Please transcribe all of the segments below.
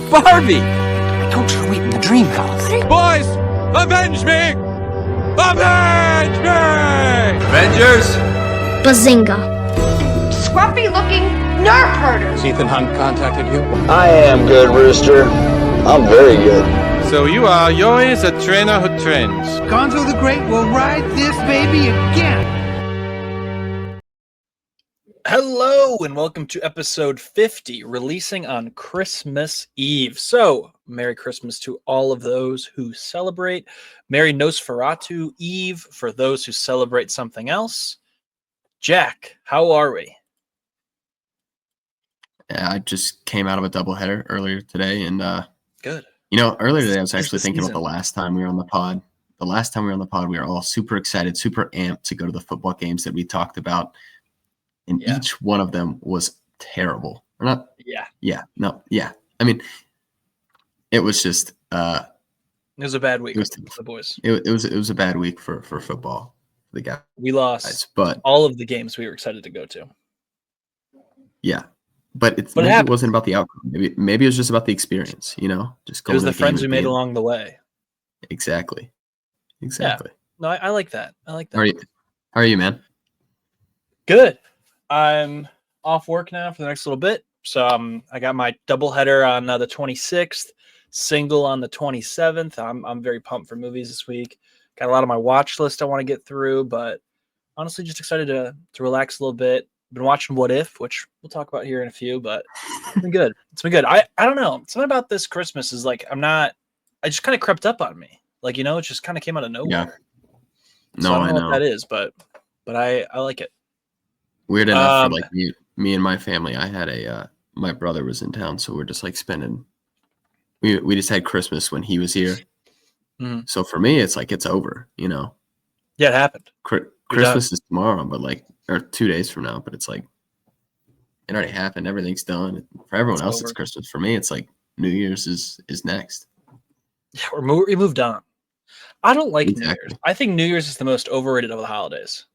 Barbie! I told you to wait in the dream house. Boys, avenge me! Avenge me! Avengers! Bazinga. Scruffy-looking nerf herders. Ethan Hunt contacted you? I am good, Rooster. I'm very good. So you are Yoi's a trainer who trains. Gonzo the Great will ride this baby again. Hello and welcome to episode 50, releasing on Christmas Eve. So, Merry Christmas to all of those who celebrate. Merry Nosferatu Eve for those who celebrate something else. Jack, how are we? Yeah, I just came out of a doubleheader earlier today, and Good. Earlier today I was actually thinking season. about the last time we were on the pod. The last time we were on the pod, we were all super excited, super amped to go to the football games that we talked about, and each one of them was terrible. Or not? Yeah. I mean, it was just. It was a bad week for the boys. It was a bad week for football. The guys. We lost but all of the games we were excited to go to. Yeah. But it wasn't about the outcome. Maybe it was just about the experience, just going. It was the friends we made along the way. Exactly. Yeah. No, I like that. I like that. How are you, man? Good. I'm off work now for the next little bit. So I got my doubleheader on the 26th, single on the 27th. I'm very pumped for movies this week. Got a lot on my watch list I want to get through, but honestly, just excited to relax a little bit. Been watching What If, which we'll talk about here in a few, but it's been good. It's been good. I don't know. Something about this Christmas is like I just kind of crept up on me. Like, it just kind of came out of nowhere. Yeah. No, so I don't know what that is, but I like it. Weird enough for like me and my family. I had my brother was in town, so we're just like spending. We just had Christmas when he was here. Mm-hmm. So for me, it's like it's over. Yeah, it happened. Christmas is tomorrow, but or 2 days from now. But it's like it already happened. Everything's done. For everyone else, it's Christmas. For me, it's like New Year's is next. Yeah, we moved on. I don't like New Year's. I think New Year's is the most overrated of the holidays.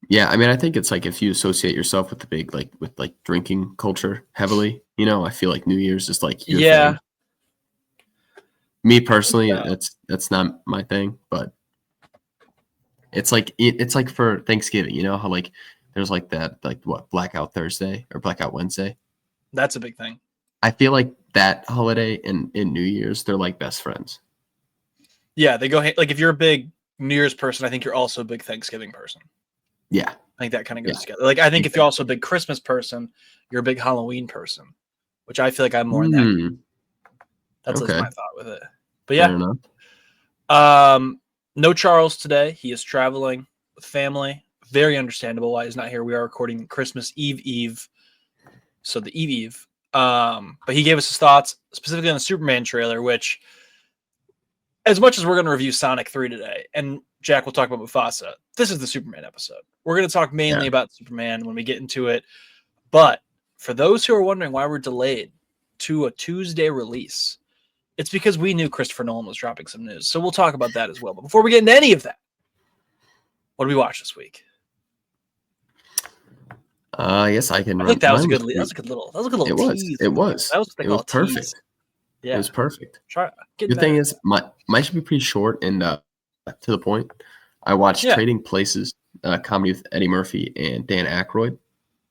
Yeah, I mean, I think it's like if you associate yourself with the big with drinking culture heavily, I feel like New Year's is like your thing. Me personally, that's not my thing, but it's like for Thanksgiving, how like there's like that Blackout Thursday or Blackout Wednesday. That's a big thing. I feel like that holiday and New Year's, they're like best friends. Yeah, they go like if you're a big New Year's person, I think you're also a big Thanksgiving person. Yeah. I think that kind of goes together. Like, I think if you're also a big Christmas person, you're a big Halloween person, which I feel like I'm more in that. That's my thought with it. But yeah. No Charles today. He is traveling with family. Very understandable why he's not here. We are recording Christmas Eve. So the Eve. But he gave us his thoughts specifically on the Superman trailer, which, as much as we're going to review Sonic 3 today, and Jack will talk about Mufasa, this is the Superman episode. We're going to talk mainly about Superman when we get into it. But for those who are wondering why we're delayed to a Tuesday release, it's because we knew Christopher Nolan was dropping some news. So we'll talk about that as well. But before we get into any of that, what did we watch this week? Yes, I can. I think that was a good little tease. It was perfect. Tease. Yeah. It was perfect. The thing is, mine should be pretty short and to the point. I watched Trading Places, comedy with Eddie Murphy and Dan Aykroyd.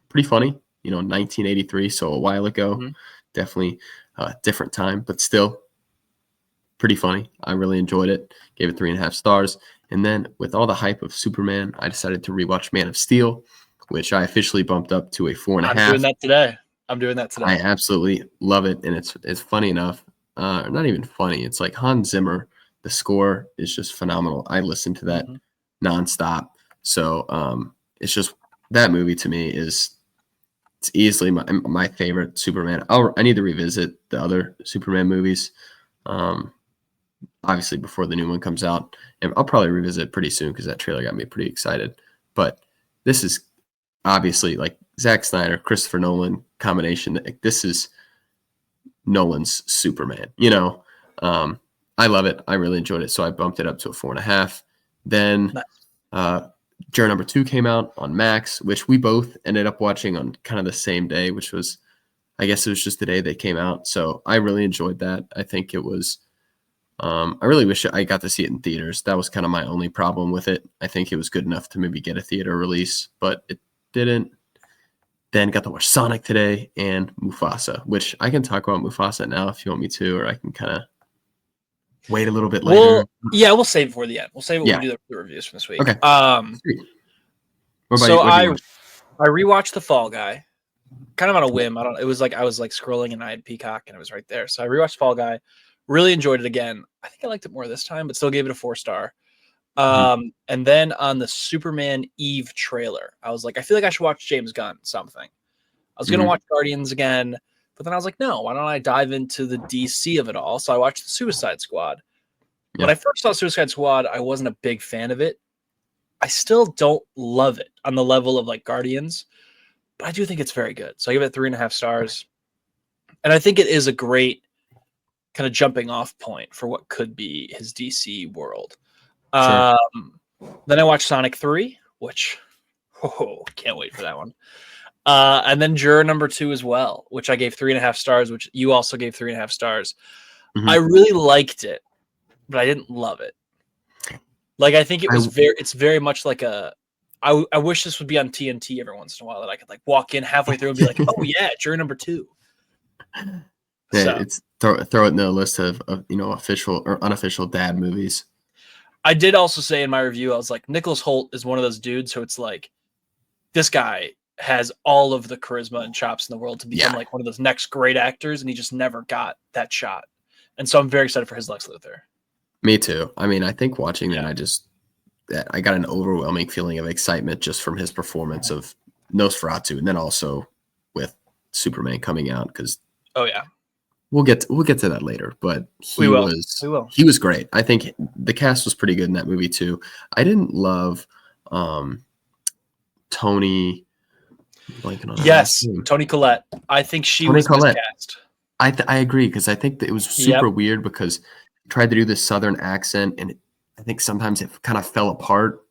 Pretty funny, 1983, so a while ago. Mm-hmm. Definitely a different time, but still pretty funny. I really enjoyed it. Gave it 3.5 stars. And then with all the hype of Superman, I decided to rewatch Man of Steel, which I officially bumped up to a 4.5. I'm doing that today. I absolutely love it, and it's funny enough. Not even funny. It's like Hans Zimmer. The score is just phenomenal. I listen to that nonstop. So it's just that movie to me it's easily my favorite Superman. I need to revisit the other Superman movies, obviously before the new one comes out, and I'll probably revisit it pretty soon because that trailer got me pretty excited. But this is obviously like Zack Snyder, Christopher Nolan combination. This is Nolan's Superman. I love it. I really enjoyed it, so I bumped it up to a 4.5. Then Juror number 2 came out on Max, which we both ended up watching on kind of the same day, which was I guess it was just the day they came out. So I really enjoyed that. I think it was. I really wish I got to see it in theaters. That was kind of my only problem with it. I think it was good enough to maybe get a theater release, but it didn't. Then got to watch Sonic today and Mufasa, which I can talk about Mufasa now if you want me to, or I can kind of wait a little bit later. We'll save it for the end. We'll save it when we do the reviews from this week. Okay. So I rewatched The Fall Guy, kind of on a whim. I was scrolling and I had Peacock and it was right there. So I rewatched Fall Guy, really enjoyed it again. I think I liked it more this time, but still gave it a 4-star. And then on the Superman Eve trailer, I was like, I feel like I should watch James Gunn something. I was gonna watch Guardians again, but then I was like, no, why don't I dive into the DC of it all? So I watched the Suicide Squad. When I first saw Suicide Squad, I wasn't a big fan of it. I still don't love it on the level of like Guardians, but I do think it's very good. So I give it 3.5 stars. And I think it is a great kind of jumping off point for what could be his DC world. Sure. Then I watched Sonic 3, which can't wait for that one. And then Juror number 2 as well, which I gave 3.5 stars, which you also gave 3.5 stars. I really liked it, but I didn't love it. Like, I think it's very much like I wish this would be on TNT every once in a while, that I could like walk in halfway through and be like, oh yeah, Juror number 2. Yeah, So, it's throw it in the list of official or unofficial dad movies. I did also say in my review, I was like, Nicholas Hoult is one of those dudes who it's like, this guy has all of the charisma and chops in the world to become like one of those next great actors, and he just never got that shot. And so I'm very excited for his Lex Luthor. Me too. I mean, I think watching that, I got an overwhelming feeling of excitement just from his performance of Nosferatu, and then also with Superman coming out, because we'll get to that later. But he was great. I think the cast was pretty good in that movie too. I didn't love Tony. Toni Collette. I think she was miscast. I agree, because I think that it was super weird because he tried to do this Southern accent, and I think sometimes it kind of fell apart.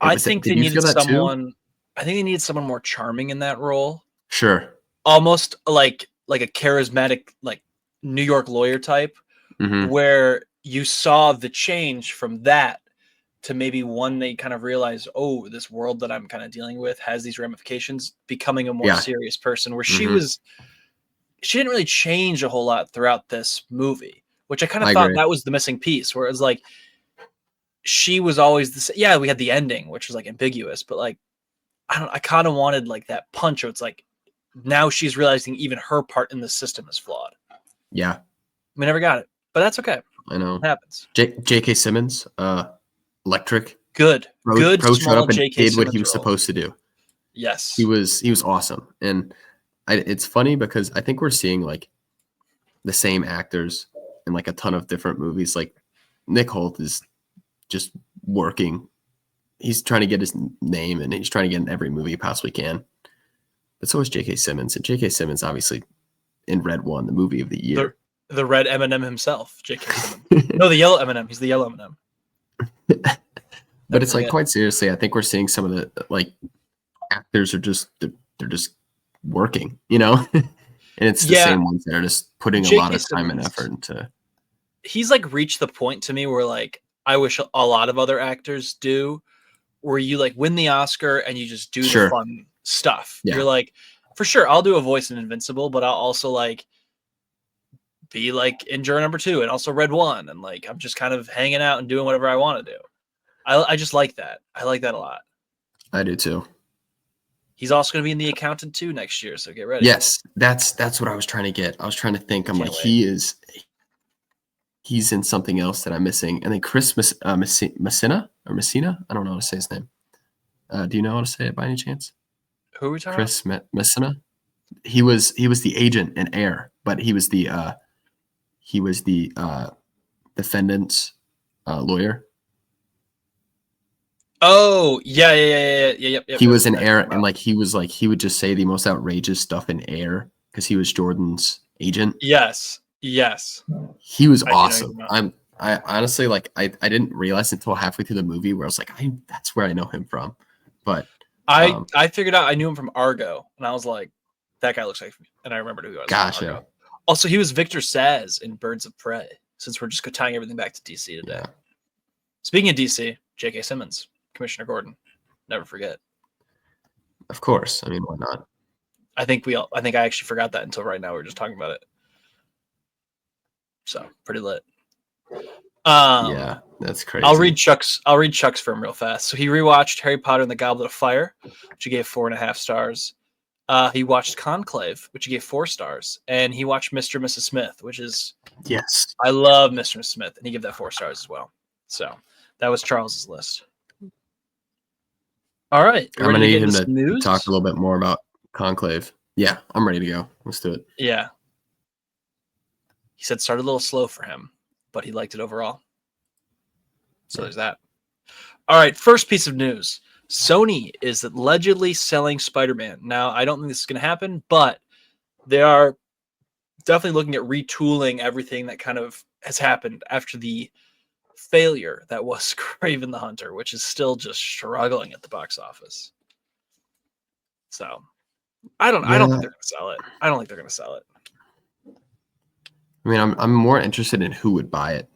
I think they needed someone. I think they needed someone more charming in that role. Sure. Almost like a charismatic, like New York lawyer type, where you saw the change from that to maybe one they kind of realize, oh, this world that I'm kind of dealing with has these ramifications, becoming a more serious person, where she didn't really change a whole lot throughout this movie, which I kind of thought that was the missing piece, where it was like, she was always the same. Yeah, we had the ending, which was like ambiguous, but like, I kind of wanted like that punch where it's like, now she's realizing even her part in the system is flawed. Yeah. We never got it, but that's okay. I know. It happens. J.K. Simmons, Electric. Good Showed up and J.K. did Simmons what he was supposed to do. Yes. He was awesome. And it's funny because I think we're seeing like the same actors in like a ton of different movies. Like Nick Hoult is just working. He's trying to get his name, and he's trying to get in every movie he possibly can. But so is J.K. Simmons. And J.K. Simmons, obviously, in Red One, the movie of the year. The red M&M himself, J.K. Simmons. No, the yellow M&M. He's the yellow M&M. But it's like, quite seriously, I think we're seeing some of the like actors are just they're just working, and it's the same ones that are just putting a lot of time and effort into. He's like reached the point to me where like I wish a lot of other actors do, where you like win the Oscar and you just do the fun stuff. You're like, for sure, I'll do a voice in Invincible, but I'll also like be like in Juror number 2 and also Red One, and like I'm just kind of hanging out and doing whatever I want to do. I just like that. I like that a lot. I do too. He's also going to be in The Accountant 2 next year, so get ready. Yes, that's what I was trying to get. I was trying to think. I'm like, he's in something else that I'm missing. And then Chris Messina. I don't know how to say his name. Do you know how to say it by any chance? Who are we talking Chris Messina. He was the agent in Air, but he was the defendant's lawyer. Oh, yeah. He was in Air, and like he would just say the most outrageous stuff in Air because he was Jordan's agent. Yes. He was awesome. I honestly like I didn't realize until halfway through the movie where I was like, that's where I know him from. But I figured out I knew him from Argo, and I was like, That guy looks like, and I remembered who he was. Gotcha. Also, he was Victor Saz in Birds of Prey, since we're just tying everything back to DC today. Yeah. Speaking of DC, J.K. Simmons, Commissioner Gordon. Never forget. Of course. I mean, why not? I think I actually forgot that until right now. We were just talking about it. So pretty lit. Yeah, that's crazy. I'll read Chuck's for him real fast. So he rewatched Harry Potter and the Goblet of Fire, which he gave 4.5 stars. He watched Conclave, which he gave 4 stars, and he watched Mr. and Mrs. Smith, which is I love Mr. and Mrs. Smith, and he gave that 4 stars as well. So that was Charles's list. All right, I'm gonna need him to talk a little bit more about Conclave. Yeah, I'm ready to go. Let's do it. Yeah. He said started a little slow for him, but he liked it overall. So there's that. All right, first piece of news. Sony is allegedly selling Spider-Man. Now, I don't think this is going to happen, but they are definitely looking at retooling everything that kind of has happened after the failure that was Kraven the Hunter, which is still just struggling at the box office. So, I don't think they're going to sell it. I don't think they're going to sell it. I mean, I'm more interested in who would buy it,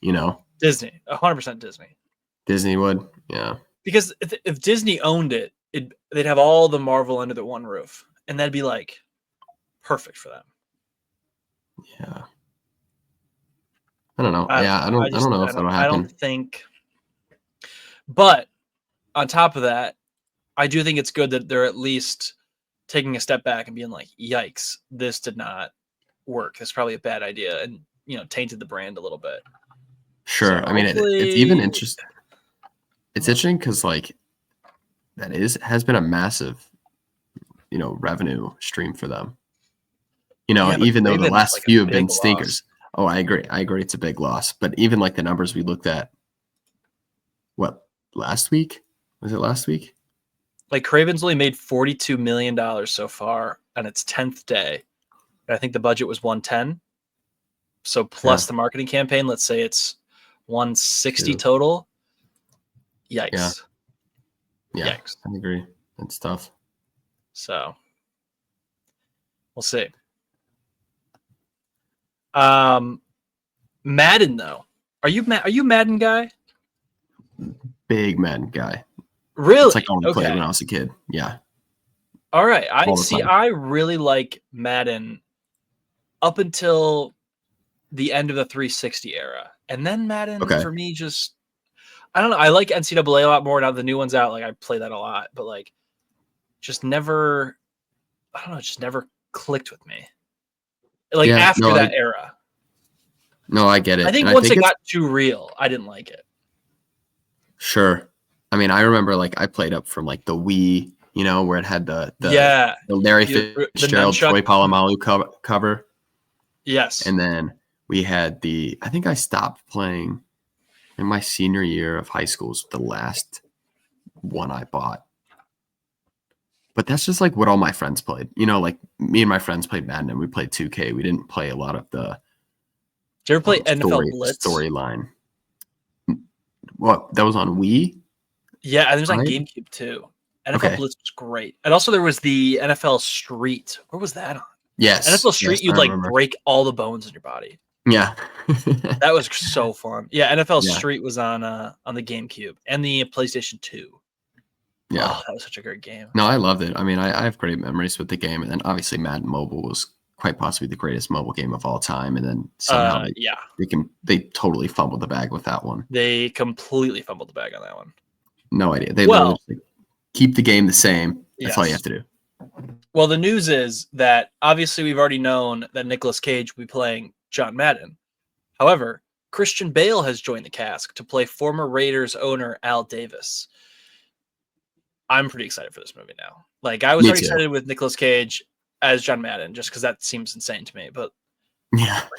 you know? Disney, 100% Disney. Disney would, yeah. Because if Disney owned it, they'd have all the Marvel under the one roof, and that'd be like perfect for them. Yeah. I don't know. I don't know if that'll happen. I don't think. But on top of that, I do think it's good that they're at least taking a step back and being like, "Yikes, this did not work. That's probably a bad idea," and tainted the brand a little bit. Sure. So I mean, it's even interesting. It's interesting because that has been a massive, revenue stream for them. Even though the last few have been stinkers. Oh, I agree. It's a big loss. But even the numbers we looked at, last week? Was it last week? Kraven's only made $42 million so far on its 10th day. I think the budget was 110. So plus the marketing campaign, let's say it's 160 total. Yikes. Yeah. Yikes. I agree. It's tough. So we'll see. Madden though. Are you a Madden guy? Big Madden guy. Really? It's like I want to play it when I was a kid. Yeah. All right. I really like Madden up until the end of the 360 era. And then Madden for me just I don't know. I like NCAA a lot more now. The new one's out. I play that a lot, but just never. I don't know. It just never clicked with me. After that era. No, I get it. I think once it got too real, I didn't like it. Sure. I mean, I remember I played up from the Wii, where it had the Larry Fitzgerald, Troy Polamalu cover. Yes. And then we had I think I stopped playing in my senior year of high school was the last one I bought. But that's just what all my friends played. Me and my friends played Madden and we played 2K. We didn't play a lot of the Did you ever play NFL Blitz? Storyline. What? That was on Wii? Yeah, and there's GameCube too. NFL Blitz was great. And also there was the NFL Street. Where was that on? Yes. NFL Street, you'd break all the bones in your body. Yeah. That was so fun. Yeah, NFL Street was on the GameCube and the PlayStation 2. Yeah. Oh, that was such a great game. No, I loved it. I mean, I have great memories with the game. And then obviously Madden Mobile was quite possibly the greatest mobile game of all time. And then somehow they totally fumbled the bag with that one. They completely fumbled the bag on that one. No idea. They literally keep the game the same. That's all you have to do. Well, the news is that obviously we've already known that Nicolas Cage will be playing John Madden. However, Christian Bale has joined the cast to play former Raiders owner Al Davis. I'm pretty excited for this movie now. I was already excited with Nicolas Cage as John Madden just because that seems insane to me. But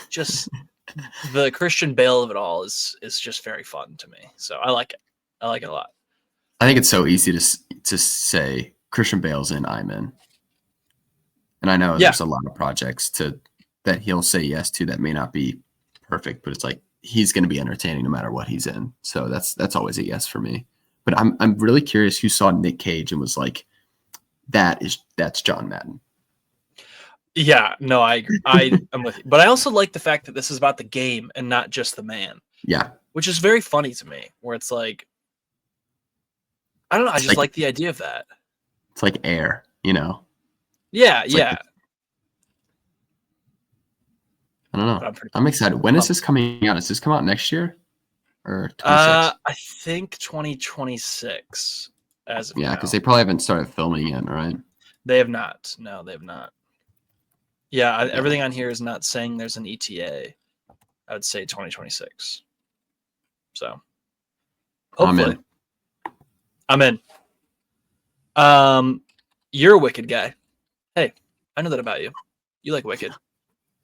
just the Christian Bale of it all is just very fun to me. So I like it. I like it a lot. I think it's so easy to say Christian Bale's in, I'm in. And I know there's a lot of projects that he'll say yes to that may not be perfect, but it's he's going to be entertaining no matter what he's in. So that's always a yes for me. But I'm really curious who saw Nick Cage and was that's John Madden. Yeah, no, I agree. I'm with you. But I also like the fact that this is about the game and not just the man, Yeah, which is very funny to me, where it's like, I don't know, I it's just like like the idea of that. it's like air, you know. Yeah, It's like yeah. I don't But know. I'm pretty I'm excited. When is pumped. this coming out? Does this come out next year or 26? I think 2026 as of Yeah, now. because they probably haven't started filming yet, right? They have not. No, they have not. Yeah, Yeah. everything on here is not saying there's an ETA. I would say 2026. So hopefully, I'm in. You're a Wicked guy. Hey, I know that about you. You like Wicked.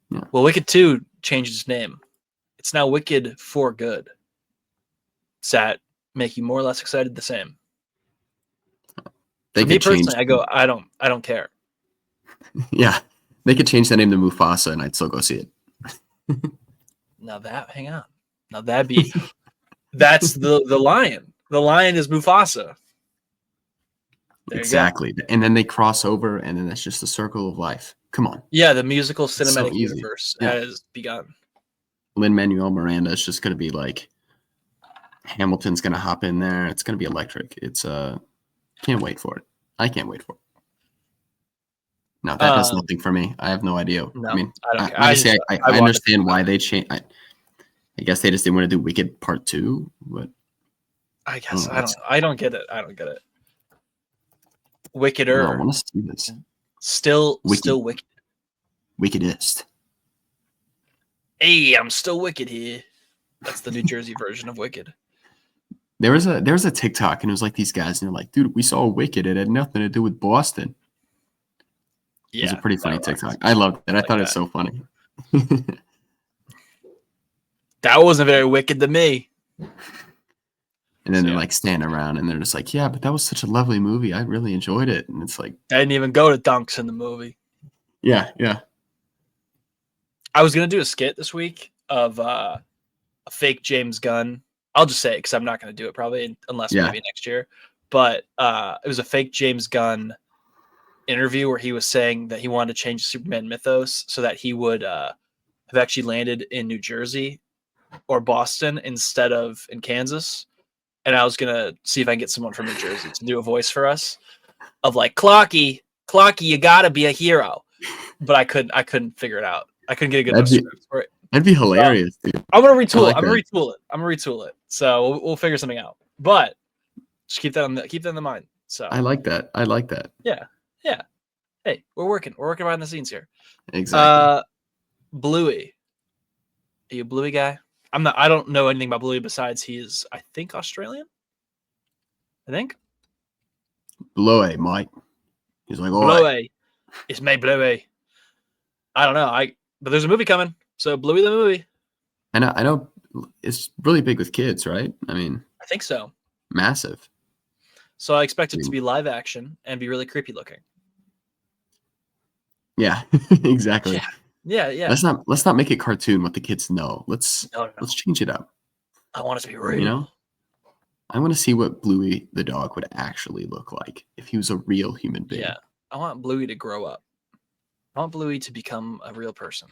Yeah. Well, Wicked 2 changed its name. It's now Wicked for Good. Does that make you more or less excited? The same. They For me could change. personally, I go. I don't care. Yeah, they could change the name to Mufasa, and I'd still go see it. Now that, hang on. Now that'd be. That's the lion. The lion is Mufasa. There Exactly, and then they cross over, and then that's just the circle of life. Come on. Yeah, the musical so cinematic easy. universe Yeah. has begun. Lin-Manuel Miranda is just going to be like Hamilton's going to hop in there. It's going to be electric. It's can't wait for it. I can't wait for it. No, that does nothing for me. I have no idea. No, I mean, I don't care. obviously, I want understand why they changed. I guess they just didn't want to do Wicked Part 2, but I guess Oh, I don't get it. I don't get it. I Wickeder. want to see this. Still Wicked. wicked. Wickedest. Hey, I'm still wicked here. That's the New Jersey version of Wicked. There was a TikTok, and it was like these guys, and they're like, "Dude, we saw Wicked. It had nothing to do with Boston." Yeah, It was a pretty funny that rocks. TikTok. I loved it. I like thought that. it's so funny. That wasn't very wicked to me. And then they're like standing around, and they're just like, "Yeah, but that was such a lovely movie. I really enjoyed it." And it's like, I didn't even go to dunks in the movie. yeah. I was gonna do a skit this week of a fake James Gunn. I'll just say it because I'm not gonna do it probably unless maybe next year. But it was a fake James Gunn interview where he was saying that he wanted to change the Superman mythos so that he would have actually landed in New Jersey or Boston instead of in Kansas. And I was gonna see if I can get someone from New Jersey to do a voice for us of like Clocky, you gotta be a hero. But I couldn't figure it out. I couldn't get a good script for it. That'd be hilarious, dude. I'm gonna retool like it. I'm gonna retool it. So we'll figure something out. But just keep that in the mind. So I like that. yeah. Hey, we're working behind the scenes here. Exactly. Bluey. Are you a Bluey guy? I'm not. I don't know anything about Bluey besides he's, I think, Australian. I think. Bluey, Mike. He's like, "Oh, Bluey. It's me, Bluey. I don't know. But there's a movie coming. So Bluey the movie. I know. It's really big with kids, right? I mean, I think so. massive. So I expect it to be live action and be really creepy looking. Yeah, exactly. Yeah. Let's not make it cartoon what the kids know. Let's change it up. I want it to be real. You know, I want to see what Bluey the dog would actually look like if he was a real human being. Yeah, I want Bluey to grow up. I want Bluey to become a real person.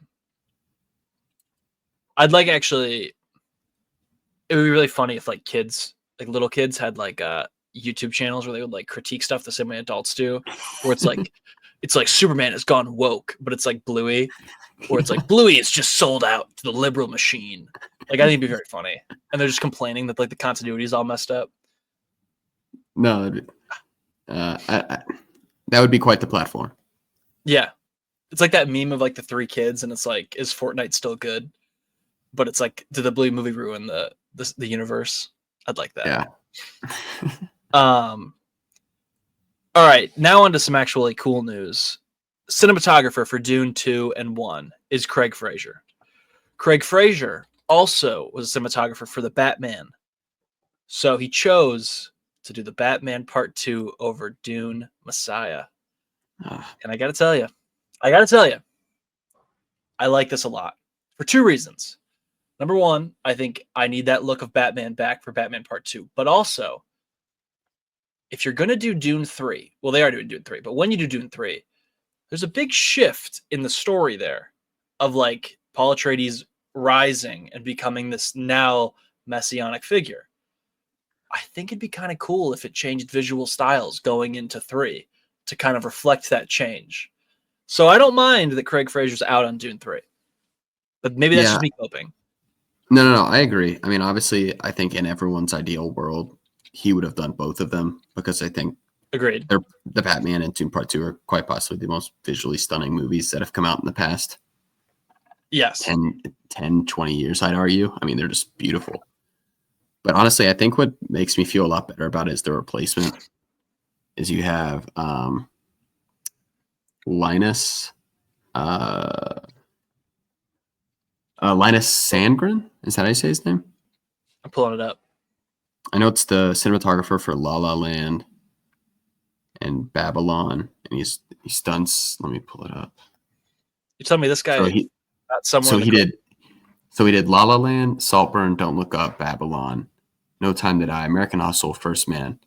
I'd like actually. It would be really funny if like little kids had like YouTube channels where they would like critique stuff the same way adults do, where it's like Superman has gone woke, but it's like Bluey, or it's like Bluey is just sold out to the liberal machine. Like I think it'd be very funny, and they're just complaining that like the continuity is all messed up. No, that would be quite the platform. Yeah, it's like that meme of like the three kids, and it's like, is Fortnite still good? But it's like, did the Bluey movie ruin the universe? I'd like that. Yeah. All right, now on to some actually cool news. Cinematographer for Dune 2 and 1 is Craig Fraser. Craig Fraser also was a cinematographer for The Batman. So he chose to do The Batman Part 2 over Dune Messiah. And I got to tell you, I like this a lot for two reasons. Number one, I think I need that look of Batman back for Batman Part 2. But also, if you're going to do Dune 3, well, they are doing Dune 3, but when you do Dune 3, there's a big shift in the story there of like Paul Atreides rising and becoming this now messianic figure. I think it'd be kind of cool if it changed visual styles going into 3 to kind of reflect that change. So I don't mind that Craig Fraser's out on Dune 3. But maybe that's just me coping. No, I agree. I mean, obviously, I think in everyone's ideal world, he would have done both of them because I think agreed. The Batman and Dune Part 2 are quite possibly the most visually stunning movies that have come out in the past. Yes. 10, 20 years, I'd argue. I mean, they're just beautiful. But honestly, I think what makes me feel a lot better about it is the replacement. Is you have Linus Sandgren. Is that how you say his name? I'm pulling it up. I know it's the cinematographer for La La Land and Babylon, and he's done. Let me pull it up. You tell me this guy. So he did La La Land, Saltburn, Don't Look Up, Babylon, No Time to Die, American Hustle, First Man.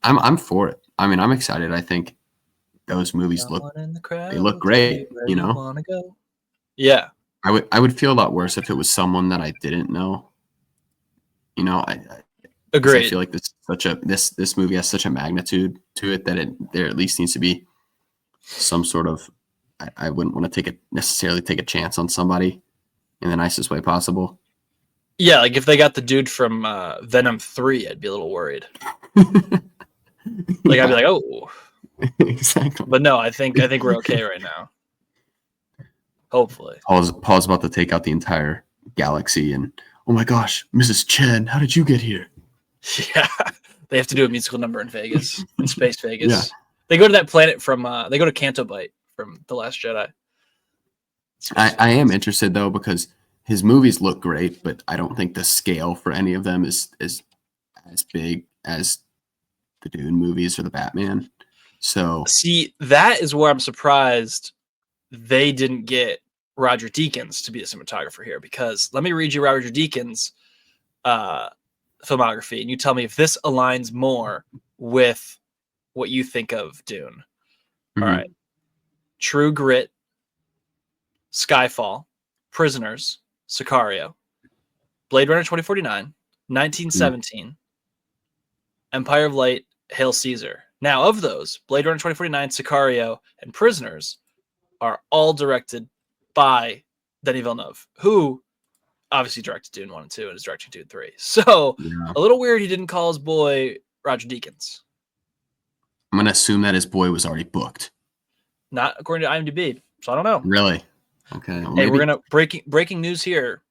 I'm for it. I mean, I'm excited. I think those movies look great. You know. Yeah. I would feel a lot worse if it was someone that I didn't know. You know, I agree. I feel like this movie has such a magnitude to it that there at least needs to be some sort of. I wouldn't want to necessarily take a chance on somebody in the nicest way possible. Yeah, like if they got the dude from Venom 3, I'd be a little worried. Like I'd be like, oh, exactly. But no, I think we're okay right now. Hopefully. Paul's about to take out the entire galaxy, and oh my gosh, Mrs. Chen, how did you get here? Yeah, they have to do a musical number in Vegas, in space Vegas. Yeah. They go to that planet from. They go to Canto Bight from The Last Jedi. I am interested though because his movies look great, but I don't think the scale for any of them is as big as the Dune movies or the Batman. So see, that is where I'm surprised they didn't get Roger Deakins to be a cinematographer here, because let me read you Roger Deakins' filmography, and you tell me if this aligns more with what you think of Dune. Mm-hmm. All right. True Grit, Skyfall, Prisoners, Sicario, Blade Runner 2049, 1917, Empire of Light, Hail Caesar. Now, of those, Blade Runner 2049, Sicario, and Prisoners are all directed by Denis Villeneuve, who obviously directed Dune 1 and 2 and is directing Dune 3. So, a little weird he didn't call his boy Roger Deakins. I'm going to assume that his boy was already booked. Not according to IMDb, so I don't know. Really? Okay. Well, hey, we're going to breaking news here.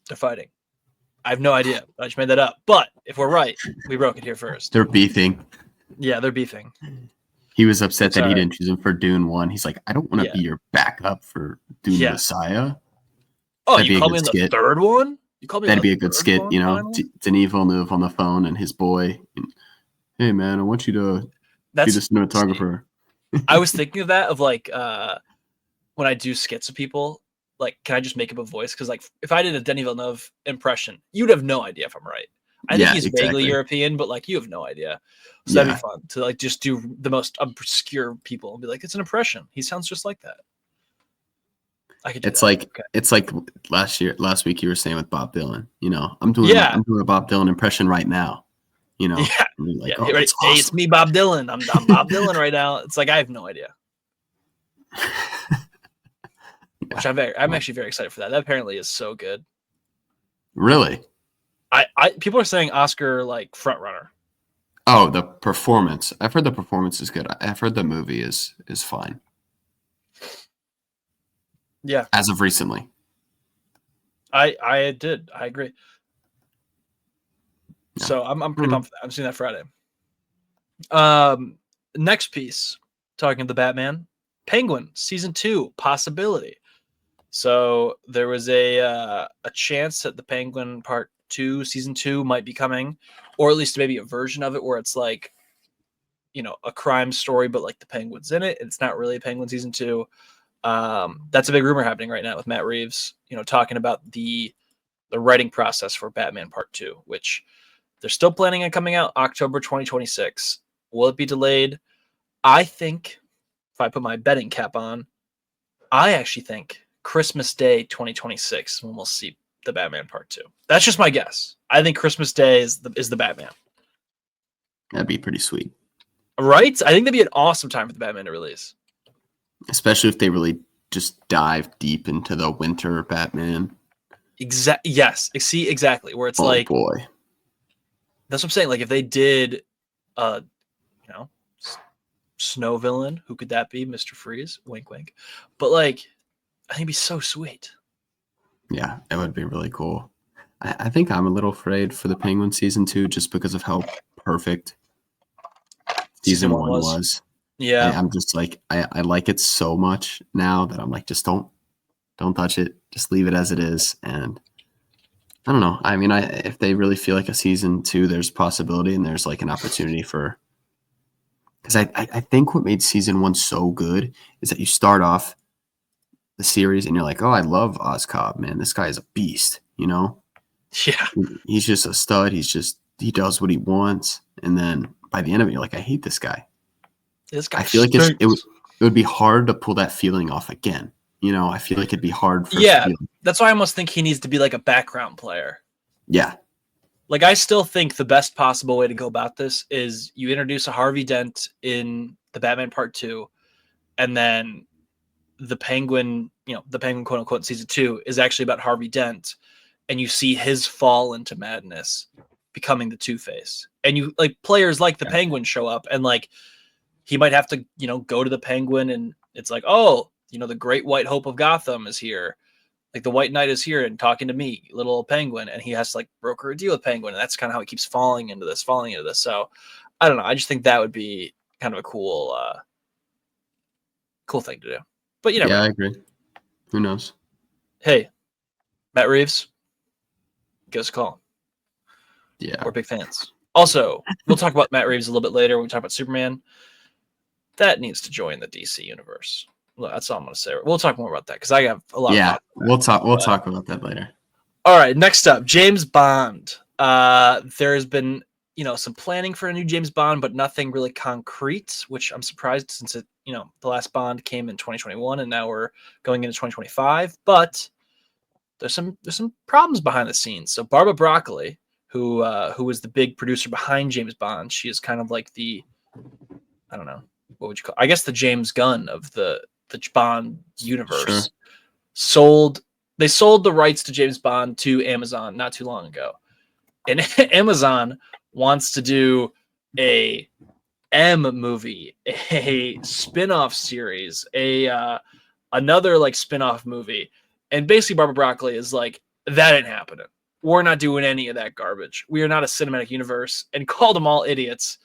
They're fighting. I have no idea. I just made that up. But if we're right, we broke it here first. They're beefing. Yeah, they're beefing. He was upset that he didn't choose him for Dune 1. He's like, I don't want to be your backup for Dune Messiah. Oh, you called me in the third one? You called me That'd be a good skit, you know, Denis Villeneuve on the phone and his boy. And, hey, man, I want you to be the cinematographer. I was thinking of that, of like when I do skits of people, like, can I just make up a voice? Because like if I did a Denis Villeneuve impression, you'd have no idea if I'm right. I think he's vaguely European, but like you have no idea. So that'd be fun to like just do the most obscure people and be like, it's an impression. He sounds just like that. I could. It's like last week you were saying with Bob Dylan. You know, I'm doing a Bob Dylan impression right now. You know, like, hey, awesome. It's me, Bob Dylan. I'm Bob Dylan right now. It's like I have no idea. Which I'm actually very excited for that. That apparently is so good. Really? I people are saying Oscar like front runner. Oh, the performance. I've heard the performance is good. I've heard the movie is fine. Yeah. As of recently. I agree. Yeah. So I'm pretty pumped for that. I'm seeing that Friday. Next piece, talking of the Batman, Penguin season 2 possibility. So there was a chance that the Penguin Part 2 season 2 might be coming, or at least maybe a version of it where it's like, you know, a crime story, but like the Penguin's in it. It's not really a Penguin season 2. That's a big rumor happening right now with Matt Reeves, you know, talking about the writing process for Batman Part 2, which they're still planning on coming out October 2026. Will it be delayed? I think if I put my betting cap on, I actually think Christmas Day 2026 when we'll see the Batman Part 2. That's just my guess. I think Christmas Day is the Batman. That'd be pretty sweet. Right? I think that'd be an awesome time for the Batman to release. Especially if they really just dive deep into the winter Batman. Yes. See, exactly. Where it's like, boy. That's what I'm saying. Like if they did, snow villain, who could that be? Mr. Freeze, wink, wink. But like, I think it'd be so sweet. Yeah, it would be really cool. I think I'm a little afraid for the Penguin season 2 just because of how perfect season 1 was. Yeah, I'm just like I like it so much now that I'm like, just don't touch it, just leave it as it is. And I don't know. I mean, if they really feel like a season 2, there's possibility and there's like an opportunity for. Because I think what made season 1 so good is that you start off the series and you're like, oh, I love Oscobb, man. This guy is a beast, you know? Yeah. He's just a stud. He does what he wants. And then by the end of it, you're like, I hate this guy. This guy I feel like it would be hard to pull that feeling off again. You know, I feel like it'd be hard for that's why I almost think he needs to be like a background player. Yeah. Like, I still think the best possible way to go about this is you introduce a Harvey Dent in the Batman Part 2, and then the Penguin, quote unquote, season 2 is actually about Harvey Dent, and you see his fall into madness, becoming the Two-Face. And you like players like the Penguin show up, and like he might have to, go to the Penguin, and it's like, oh, the great white hope of Gotham is here. Like the White Knight is here and talking to me, little Penguin, and he has to like broker a deal with Penguin, and that's kind of how he keeps falling into this. So I don't know. I just think that would be kind of a cool thing to do. But I agree. Who knows? Hey, Matt Reeves, give us a call. Yeah, we're big fans. Also, we'll talk about Matt Reeves a little bit later when we talk about Superman. That needs to join the DC universe. Well, that's all I'm going to say. We'll talk more about that because I have a lot. Yeah, we'll talk about that later. All right, next up, James Bond. There's been some planning for a new James Bond, but nothing really concrete, which I'm surprised since it the last Bond came in 2021 and now we're going into 2025. But there's some problems behind the scenes. So Barbara Broccoli, who was the big producer behind James Bond, she is kind of like the, I don't know, what would you call? I guess the James Gunn of the Bond universe. Sure. They sold the rights to James Bond to Amazon not too long ago. And Amazon wants to do a M movie, a spin-off series, another like spin-off movie. And basically Barbara Broccoli is like, that ain't happening. We're not doing any of that garbage. We are not a cinematic universe, and called them all idiots.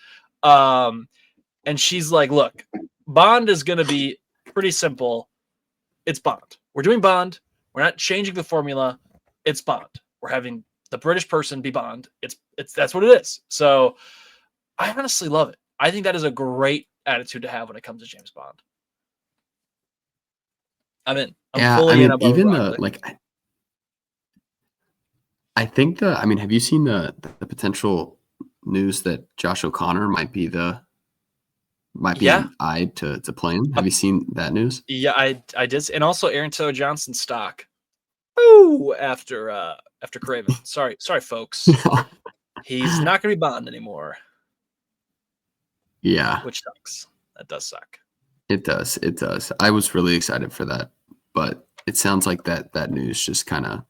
And she's like, look, Bond is going to be pretty simple. It's Bond. We're doing Bond. We're not changing the formula. It's Bond. We're having the British person be Bond. That's what it is. So I honestly love it. I think that is a great attitude to have when it comes to James Bond. I'm in. I'm fully in. Even I think have you seen the potential news that Josh O'Connor might be eyed to play him? Have you seen that news? Yeah, I did. And also Aaron Taylor Johnson stock. Ooh, after Craven. Sorry, folks. He's not going to be Bond anymore. Yeah. Which sucks. That does suck. It does. I was really excited for that, but it sounds like that news just kind of.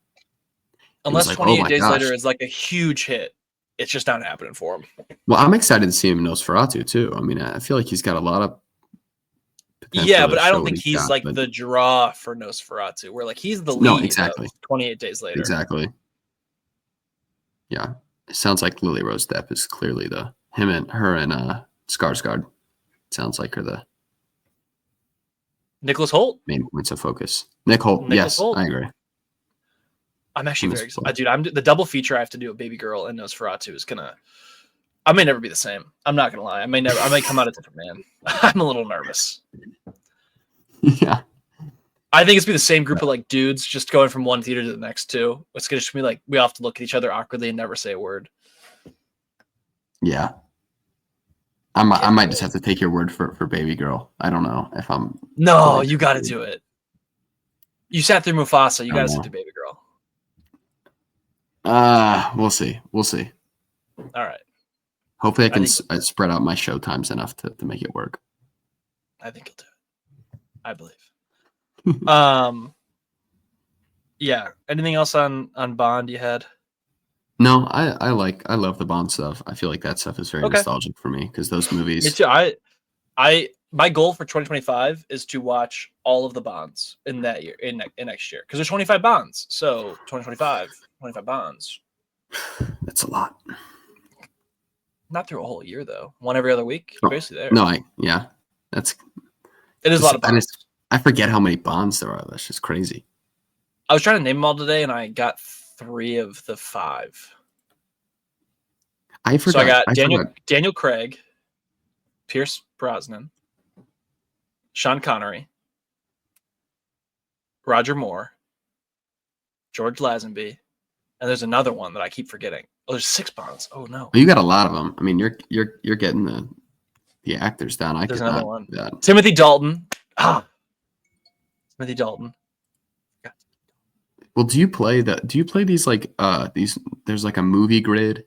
Unless 28 Days Later is like a huge hit, it's just not happening for him. Well, I'm excited to see him in Nosferatu too. I mean, I feel like he's got a lot of. Yeah, but I don't think he's like the draw for Nosferatu. Where like he's the lead. No, exactly. 28 Days Later. Exactly. Yeah, it sounds like Lily Rose Depp is clearly her and Skarsgård. Sounds like her the. Nicholas Hoult. Main points of focus. Nick Hoult. Yes, Hoult. I agree. I'm actually very excited. Dude, I'm the double feature I have to do with Baby Girl and Nosferatu is gonna. I may never be the same. I'm not gonna lie. I may come out a different man. I'm a little nervous. Yeah. I think it's be the same group of like dudes just going from one theater to the next too. It's gonna just be like we all have to look at each other awkwardly and never say a word. Yeah. I might just have to take your word for Baby Girl. I don't know if I'm. No, you got to do it. You sat through Mufasa. You got to sit through Baby Girl. We'll see. We'll see. All right. Hopefully, I can spread out my show times enough to make it work. I think you'll do it. I believe. Yeah. Anything else on Bond you had? No, I love the Bond stuff. I feel like that stuff is very nostalgic for me because those movies. Me too. My goal for 2025 is to watch all of the Bonds in that year, in next year, because there's 25 Bonds. So 2025, 25 Bonds. That's a lot. Not through a whole year though. One every other week. Oh, Basically there. No, it is a lot of Bonds. I forget how many Bonds there are. That's just crazy. I was trying to name them all today, and I got 3 of the 5. I forgot. So I got Daniel Craig, Pierce Brosnan, Sean Connery, Roger Moore, George Lazenby, and there's another one that I keep forgetting. Oh, there's 6 Bonds. Oh no! Well, you got a lot of them. I mean, you're getting the actors down. There's another one. That. Timothy Dalton. Timothy Dalton. Well, do you play these like these? There's like a movie grid.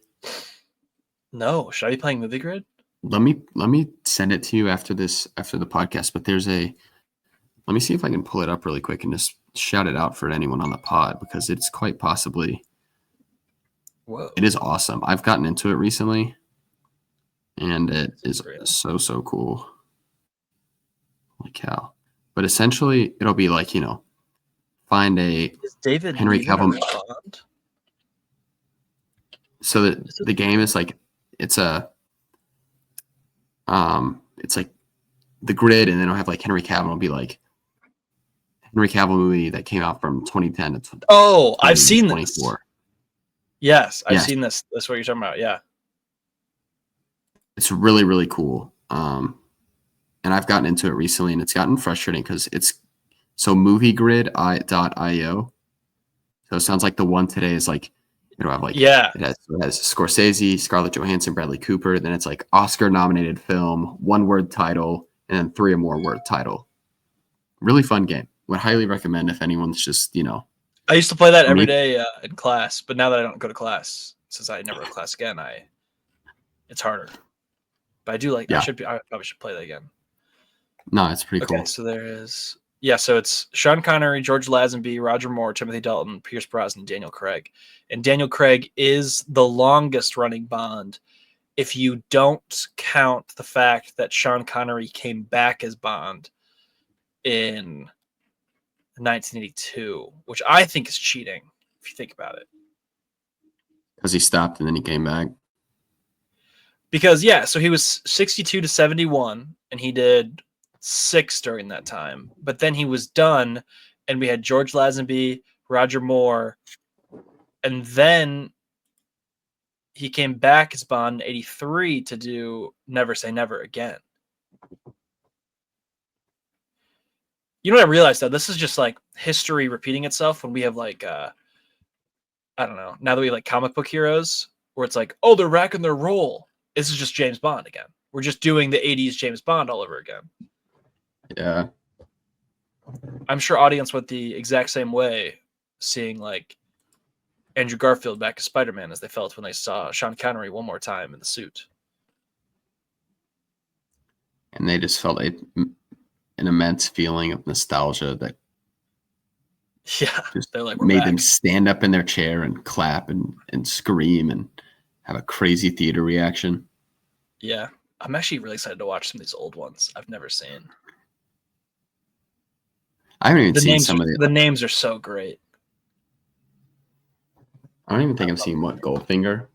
No, should I be playing Movie Grid? Let me send it to you after the podcast. But let me see if I can pull it up really quick and just shout it out for anyone on the pod because it's quite possibly. Whoa! It is awesome. I've gotten into it recently, and it is so cool. Holy cow! But essentially, it'll be like find a Henry Cavill. Bond? So the game is like it's like the grid, and then it'll have like Henry Cavill. It'll be like Henry Cavill movie that came out from 2010 to I've seen this. Yes, I've seen this. That's what you're talking about. Yeah, it's really really cool. And I've gotten into it recently, and it's gotten frustrating because it's so moviegrid.io. So it sounds like the one today is like it'll have like it has Scorsese, Scarlett Johansson, Bradley Cooper. Then it's like Oscar nominated film, 1-word title, and then 3 or more word title. Really fun game. Would highly recommend if anyone's just I used to play that every day in class, but now that I don't go to class, since I never go to class again, it's harder. But I do like. Yeah. I probably should play that again. No, it's pretty cool. So there is. Yeah, so it's Sean Connery, George Lazenby, Roger Moore, Timothy Dalton, Pierce Brosnan, Daniel Craig. And Daniel Craig is the longest running Bond if you don't count the fact that Sean Connery came back as Bond in 1982, which I think is cheating if you think about it. Because he stopped and then he came back. Because, so he was 62 to 71, and he did 6 during that time. But then he was done, and we had George Lazenby, Roger Moore, and then he came back as Bond in 83 to do Never Say Never Again. You know what I realized, though? This is just like history repeating itself when we have like, I don't know, now that we have like comic book heroes, where it's like, oh, they're racking their role. This is just James Bond again. We're just doing the 80s James Bond all over again. Yeah. I'm sure audience went the exact same way, seeing like Andrew Garfield back as Spider-Man as they felt when they saw Sean Connery one more time in the suit. And they just felt an immense feeling of nostalgia that just they're like, made them stand up in their chair and clap and scream and have a crazy theater reaction. Yeah. I'm actually really excited to watch some of these old ones I've never seen. I haven't even seen some of the names are so great. I don't even think I've seen Goldfinger.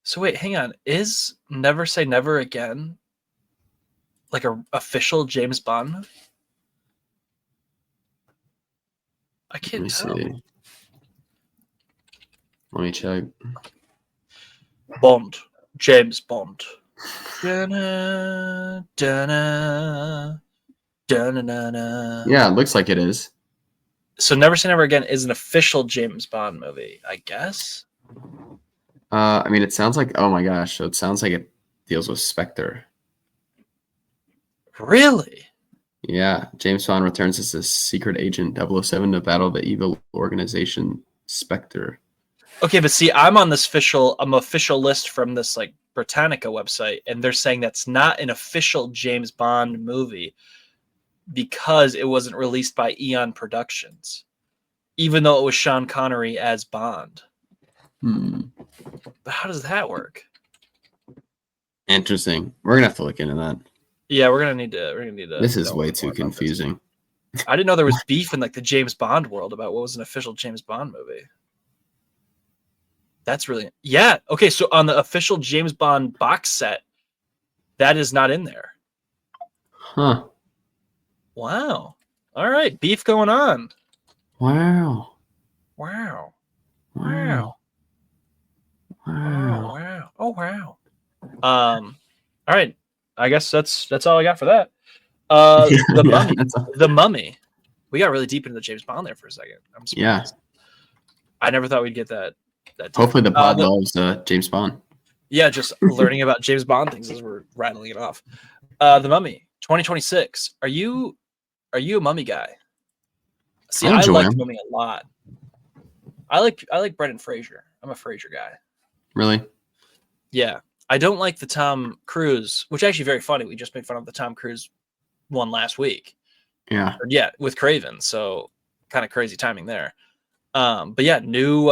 So wait, hang on. Is Never Say Never Again like a official James Bond movie? I can't tell. Let me check. Bond. James Bond. Da-na, da-na, da-na-na-na. Yeah, it looks like it is. So Never Say Never Again is an official James Bond movie, I guess. I mean, it sounds like, oh my gosh, so it sounds like it deals with Spectre. Really? Yeah, James Bond returns as a secret agent 007 to battle the evil organization Spectre. Okay, but see, I'm on this official list from this like Britannica website, and they're saying that's not an official James Bond movie because it wasn't released by Eon Productions, even though it was Sean Connery as Bond. But how does that work? Interesting. We're gonna have to look into that. Yeah, we're gonna need to. This is way too confusing. I didn't know there was beef in like the James Bond world about what was an official James Bond movie. That's really okay. So on the official James Bond box set, that is not in there. Huh. Wow. All right, beef going on. Wow. Wow. Wow. Wow. Oh wow. Oh wow. All right. I guess that's all I got for that. The Mummy. The Mummy. We got really deep into the James Bond there for a second. I'm surprised. Yeah. I never thought we'd get that. Hopefully the pod loves James Bond. Yeah, just learning about James Bond things as we're rattling it off. The Mummy, 2026. Are you a Mummy guy? See, I like the Mummy a lot. I like Brendan Fraser. I'm a Fraser guy. Really? Yeah. I don't like the Tom Cruise, which actually very funny. We just made fun of the Tom Cruise one last week. Yeah. With Craven. So kind of crazy timing there. But yeah, new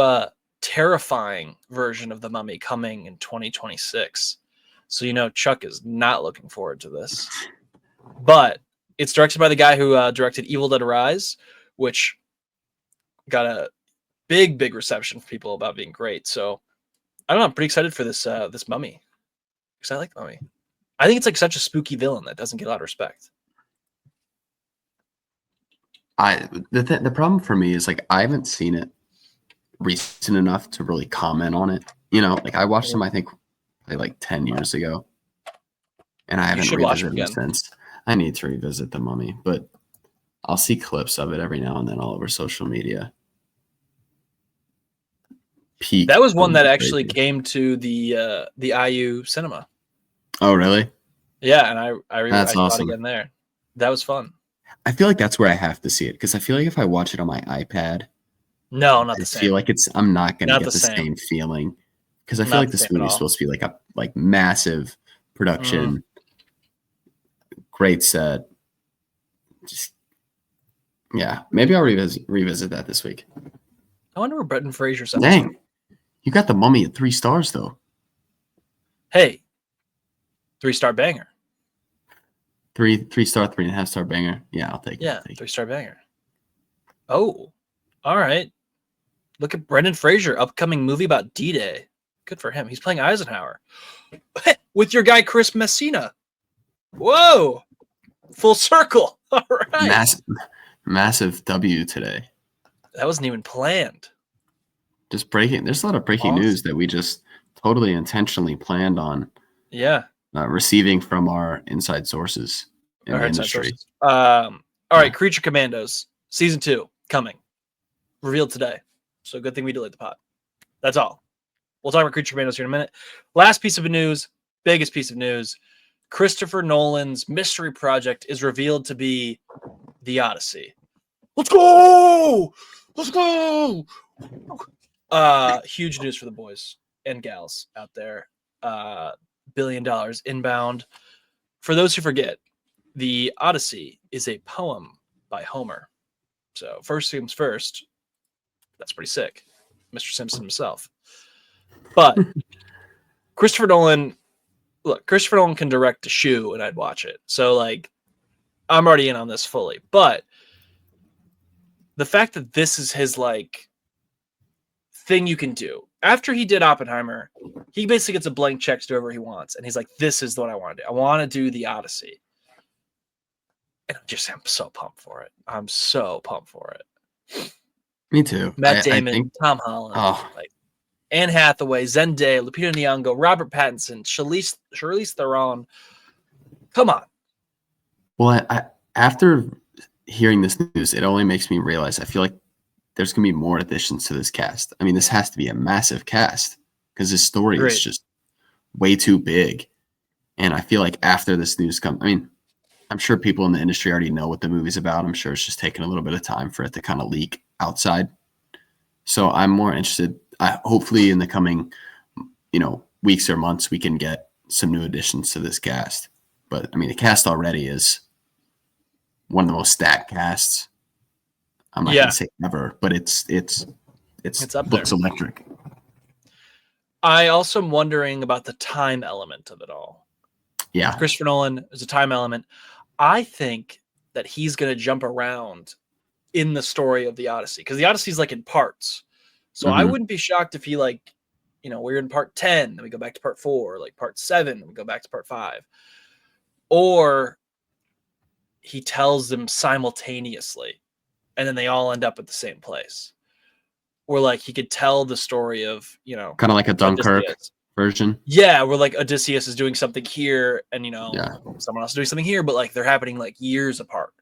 terrifying version of the Mummy coming in 2026. So Chuck is not looking forward to this. But it's directed by the guy who directed Evil Dead Rise, which got a big reception from people about being great. So I don't know. I'm pretty excited for this Mummy because I like the Mummy. I think it's like such a spooky villain that doesn't get a lot of respect. The problem for me is like I haven't seen it recent enough to really comment on it. Like I watched them I think like 10 years ago, and I haven't revisited them since. I need to revisit the Mummy, but I'll see clips of it every now and then all over social media. That was one that actually came to the IU cinema. Oh, really? Yeah, and I That's saw awesome. it again there. That was fun. I feel like that's where I have to see it because I feel like if I watch it on my iPad, no, not the same. I feel like I'm not going to get the same feeling because I feel like this movie is supposed to be like a massive production, great set. Just maybe I'll revisit that this week. I wonder where Brendan Fraser's at. Dang. You got the Mummy at 3 stars, though. Hey, 3-star banger. 3-star, 3.5-star banger. Yeah, I'll take it. Yeah, 3-star banger. Oh, all right. Look at Brendan Fraser, upcoming movie about D-Day. Good for him. He's playing Eisenhower with your guy Chris Messina. Whoa, full circle. All right. Massive W today. That wasn't even planned. Just breaking. There's a lot of breaking news that we just totally intentionally planned on. Yeah. Receiving from our inside sources in the industry. All right, Creature Commandos season 2 coming, revealed today. So good thing we delayed the pod. That's all. We'll talk about Creature Commandos here in a minute. Last piece of news, biggest piece of news: Christopher Nolan's mystery project is revealed to be the Odyssey. Let's go! Let's go! Huge news for the boys and gals out there. $1 billion inbound. For those who forget, the Odyssey is a poem by Homer. So first things first, that's pretty sick. Mr. Simpson himself. But Christopher Nolan can direct a shoe and I'd watch it. So like, I'm already in on this fully. But the fact that this is his like thing you can do. After he did Oppenheimer, he basically gets a blank check to do whatever he wants. And he's like, this is what I want to do. I want to do the Odyssey. And I'm so pumped for it. I'm so pumped for it. Me too. Matt Damon, Tom Holland, Anne Hathaway, Zendaya, Lupita Nyong'o, Robert Pattinson, Charlize Theron. Come on. Well, after hearing this news, it only makes me realize I feel like there's going to be more additions to this cast. I mean, this has to be a massive cast. because his story Great. is just way too big. And I feel like after this news comes, I mean, I'm sure people in the industry already know what the movie's about. I'm sure it's just taking a little bit of time for it to kind of leak outside. So I'm more interested. Hopefully in the coming, weeks or months, we can get some new additions to this cast. But I mean, the cast already is one of the most stacked casts. I'm not gonna say ever, but it's up looks there. electric. I also am wondering about the time element of it all. Yeah, Christopher Nolan is a time element. I think that he's going to jump around in the story of the Odyssey because the Odyssey is like in parts. So I wouldn't be shocked if he we're in part 10, then we go back to part 4, like part 7, then we go back to part 5. Or he tells them simultaneously and then they all end up at the same place. Or like he could tell the story of, kind of like a Dunkirk version. Yeah, where like Odysseus is doing something here and someone else is doing something here, but like they're happening like years apart.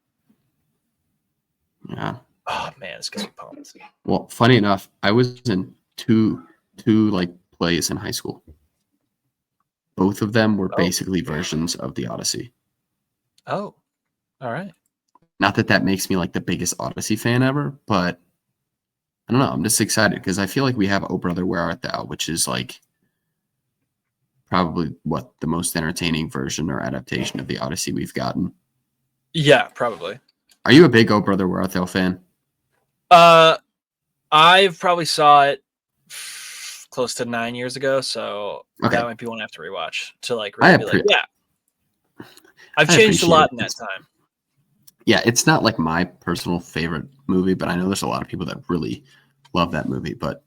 Yeah. Oh man, it's gonna be pumped. Well, funny enough, I was in two like plays in high school. Both of them were basically versions of the Odyssey. Oh, all right. Not that makes me like the biggest Odyssey fan ever, but I don't know. I'm just excited because I feel like we have Oh Brother, Where Art Thou, which is like probably the most entertaining version or adaptation of the Odyssey we've gotten. Yeah, probably. Are you a big Oh Brother, Where Art Thou fan? I've probably saw it close to 9 years ago, so that might be one I have to rewatch to like really be like, yeah. I've changed a lot in that time. Yeah, it's not like my personal favorite movie, but I know there's a lot of people that really love that movie. But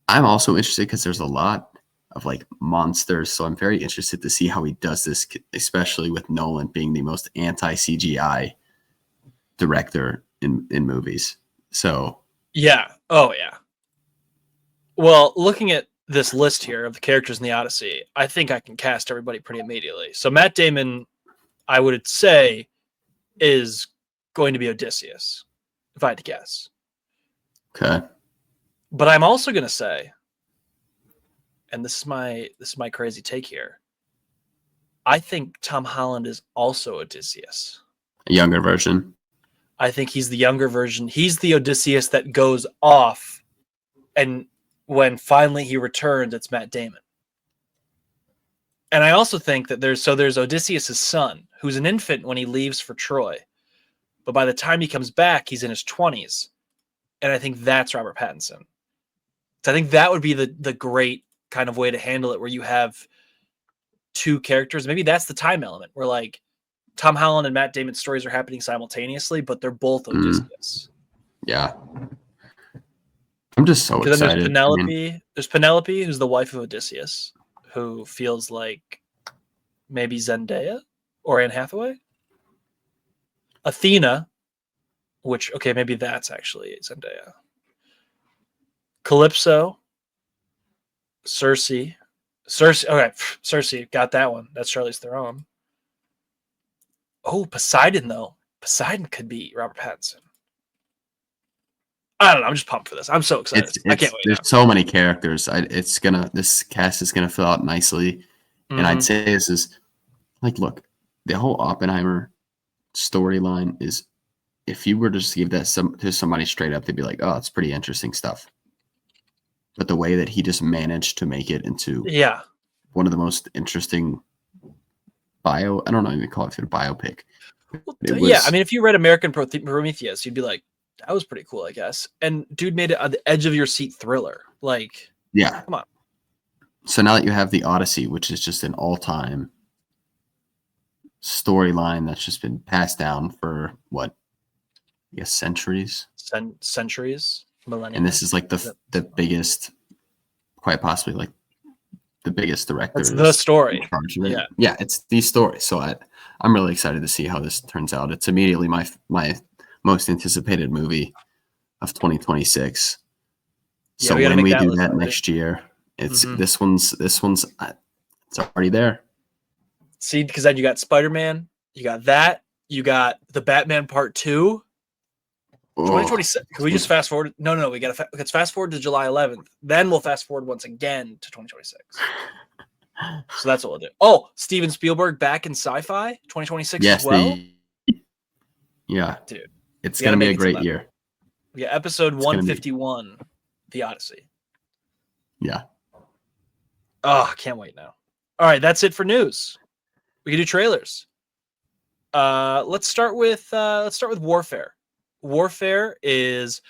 I'm also interested because there's a lot of like monsters, so I'm very interested to see how he does this, especially with Nolan being the most anti-CGI director in movies. So yeah. Oh yeah. Well, looking at this list here of the characters in the Odyssey, I think I can cast everybody pretty immediately. So Matt Damon, I would say, is going to be Odysseus, if I had to guess. Okay. But I'm also going to say, and this is my crazy take here, I think Tom Holland is also Odysseus. A younger version. I think he's the younger version. He's the Odysseus that goes off, and when finally he returns, it's Matt Damon. And I also think that there's Odysseus' son, who's an infant when he leaves for Troy. But by the time he comes back, he's in his 20s. And I think that's Robert Pattinson. So I think that would be the great kind of way to handle it, where you have two characters. Maybe that's the time element, where like Tom Holland and Matt Damon's stories are happening simultaneously, but they're both Odysseus. Yeah. I'm just so excited. Then there's Penelope. There's Penelope, who's the wife of Odysseus, who feels like maybe Zendaya or Anne Hathaway. Athena, which, okay, maybe that's actually Zendaya. Calypso. Cersei. Okay, Cersei, got that one. That's Charlize Theron. Oh, Poseidon, though. Poseidon could be Robert Pattinson. I don't know. I'm just pumped for this. I'm so excited. I can't wait. There's so many characters. This cast is gonna fill out nicely. And I'd say this is like, look, the whole Oppenheimer storyline is, if you were to just give that to somebody straight up, they'd be like, oh, it's pretty interesting stuff. But the way that he just managed to make it into one of the most interesting I don't know, even call it a biopic. I mean, if you read American Prometheus, you'd be like, that was pretty cool, I guess. And dude made it on the edge of your seat thriller. Like, yeah, come on. So now that you have the Odyssey, which is just an all-time storyline that's just been passed down for what, I guess, centuries. Centuries, millennia. And this is like the biggest, quite possibly like the biggest director. It's the story. Yeah, it's the story. So I'm really excited to see how this turns out. It's immediately my most anticipated movie of 2026. So when we do that next year, it's this one's it's already there. See, because then you got Spider-Man, you got that, you got the Batman Part 2. 2026. Can we just fast forward? No. Let's fast forward to July 11th. Then we'll fast forward once again to 2026. So that's what we'll do. Oh, Steven Spielberg back in sci-fi 2026 as well. Yeah, dude, it's gonna be a great year. Yeah, episode 151, The Odyssey. Yeah. Oh, can't wait now. All right, that's it for news. We can do trailers. Let's start with Warfare. Warfare is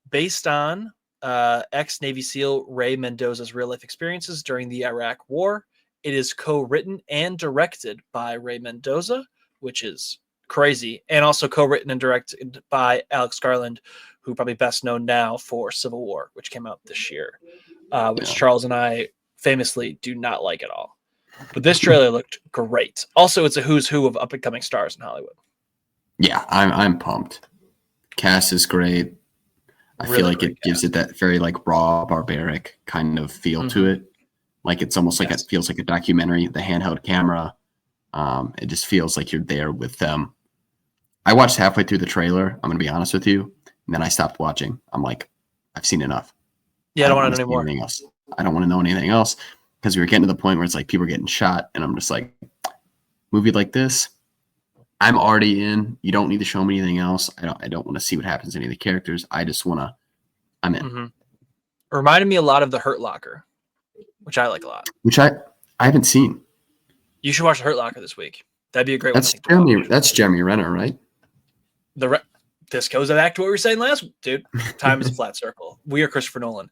based on ex-Navy SEAL Ray Mendoza's real-life experiences during the Iraq War. It is co-written and directed by Ray Mendoza, which is crazy, and also co-written and directed by Alex Garland, who probably best known now for Civil War, which came out this year, which Charles and I famously do not like at all. But this trailer looked great. Also, it's a who's who of up-and-coming stars in Hollywood. Yeah, I'm pumped. Cast is great. I feel like it gives it that very like raw, barbaric kind of feel to it. Like it's almost like it feels like a documentary. The handheld camera, it just feels like you're there with them. I watched halfway through the trailer. I'm gonna be honest with you, and then I stopped watching. I'm like, I've seen enough. Yeah, I don't want to know anymore. Anything else. I don't want to know anything else because we were getting to the point where it's like people are getting shot, and I'm just like, movie like this, I'm already in. You don't need to show me anything else. I don't want to see what happens to any of the characters. I just want to. I'm in. Mm-hmm. Reminded me a lot of The Hurt Locker, which I like a lot. Which I haven't seen. You should watch The Hurt Locker this week. That'd be a great one. That's Jeremy Renner, right? This goes back to what we were saying last week, dude. Time is a flat circle. We are Christopher Nolan.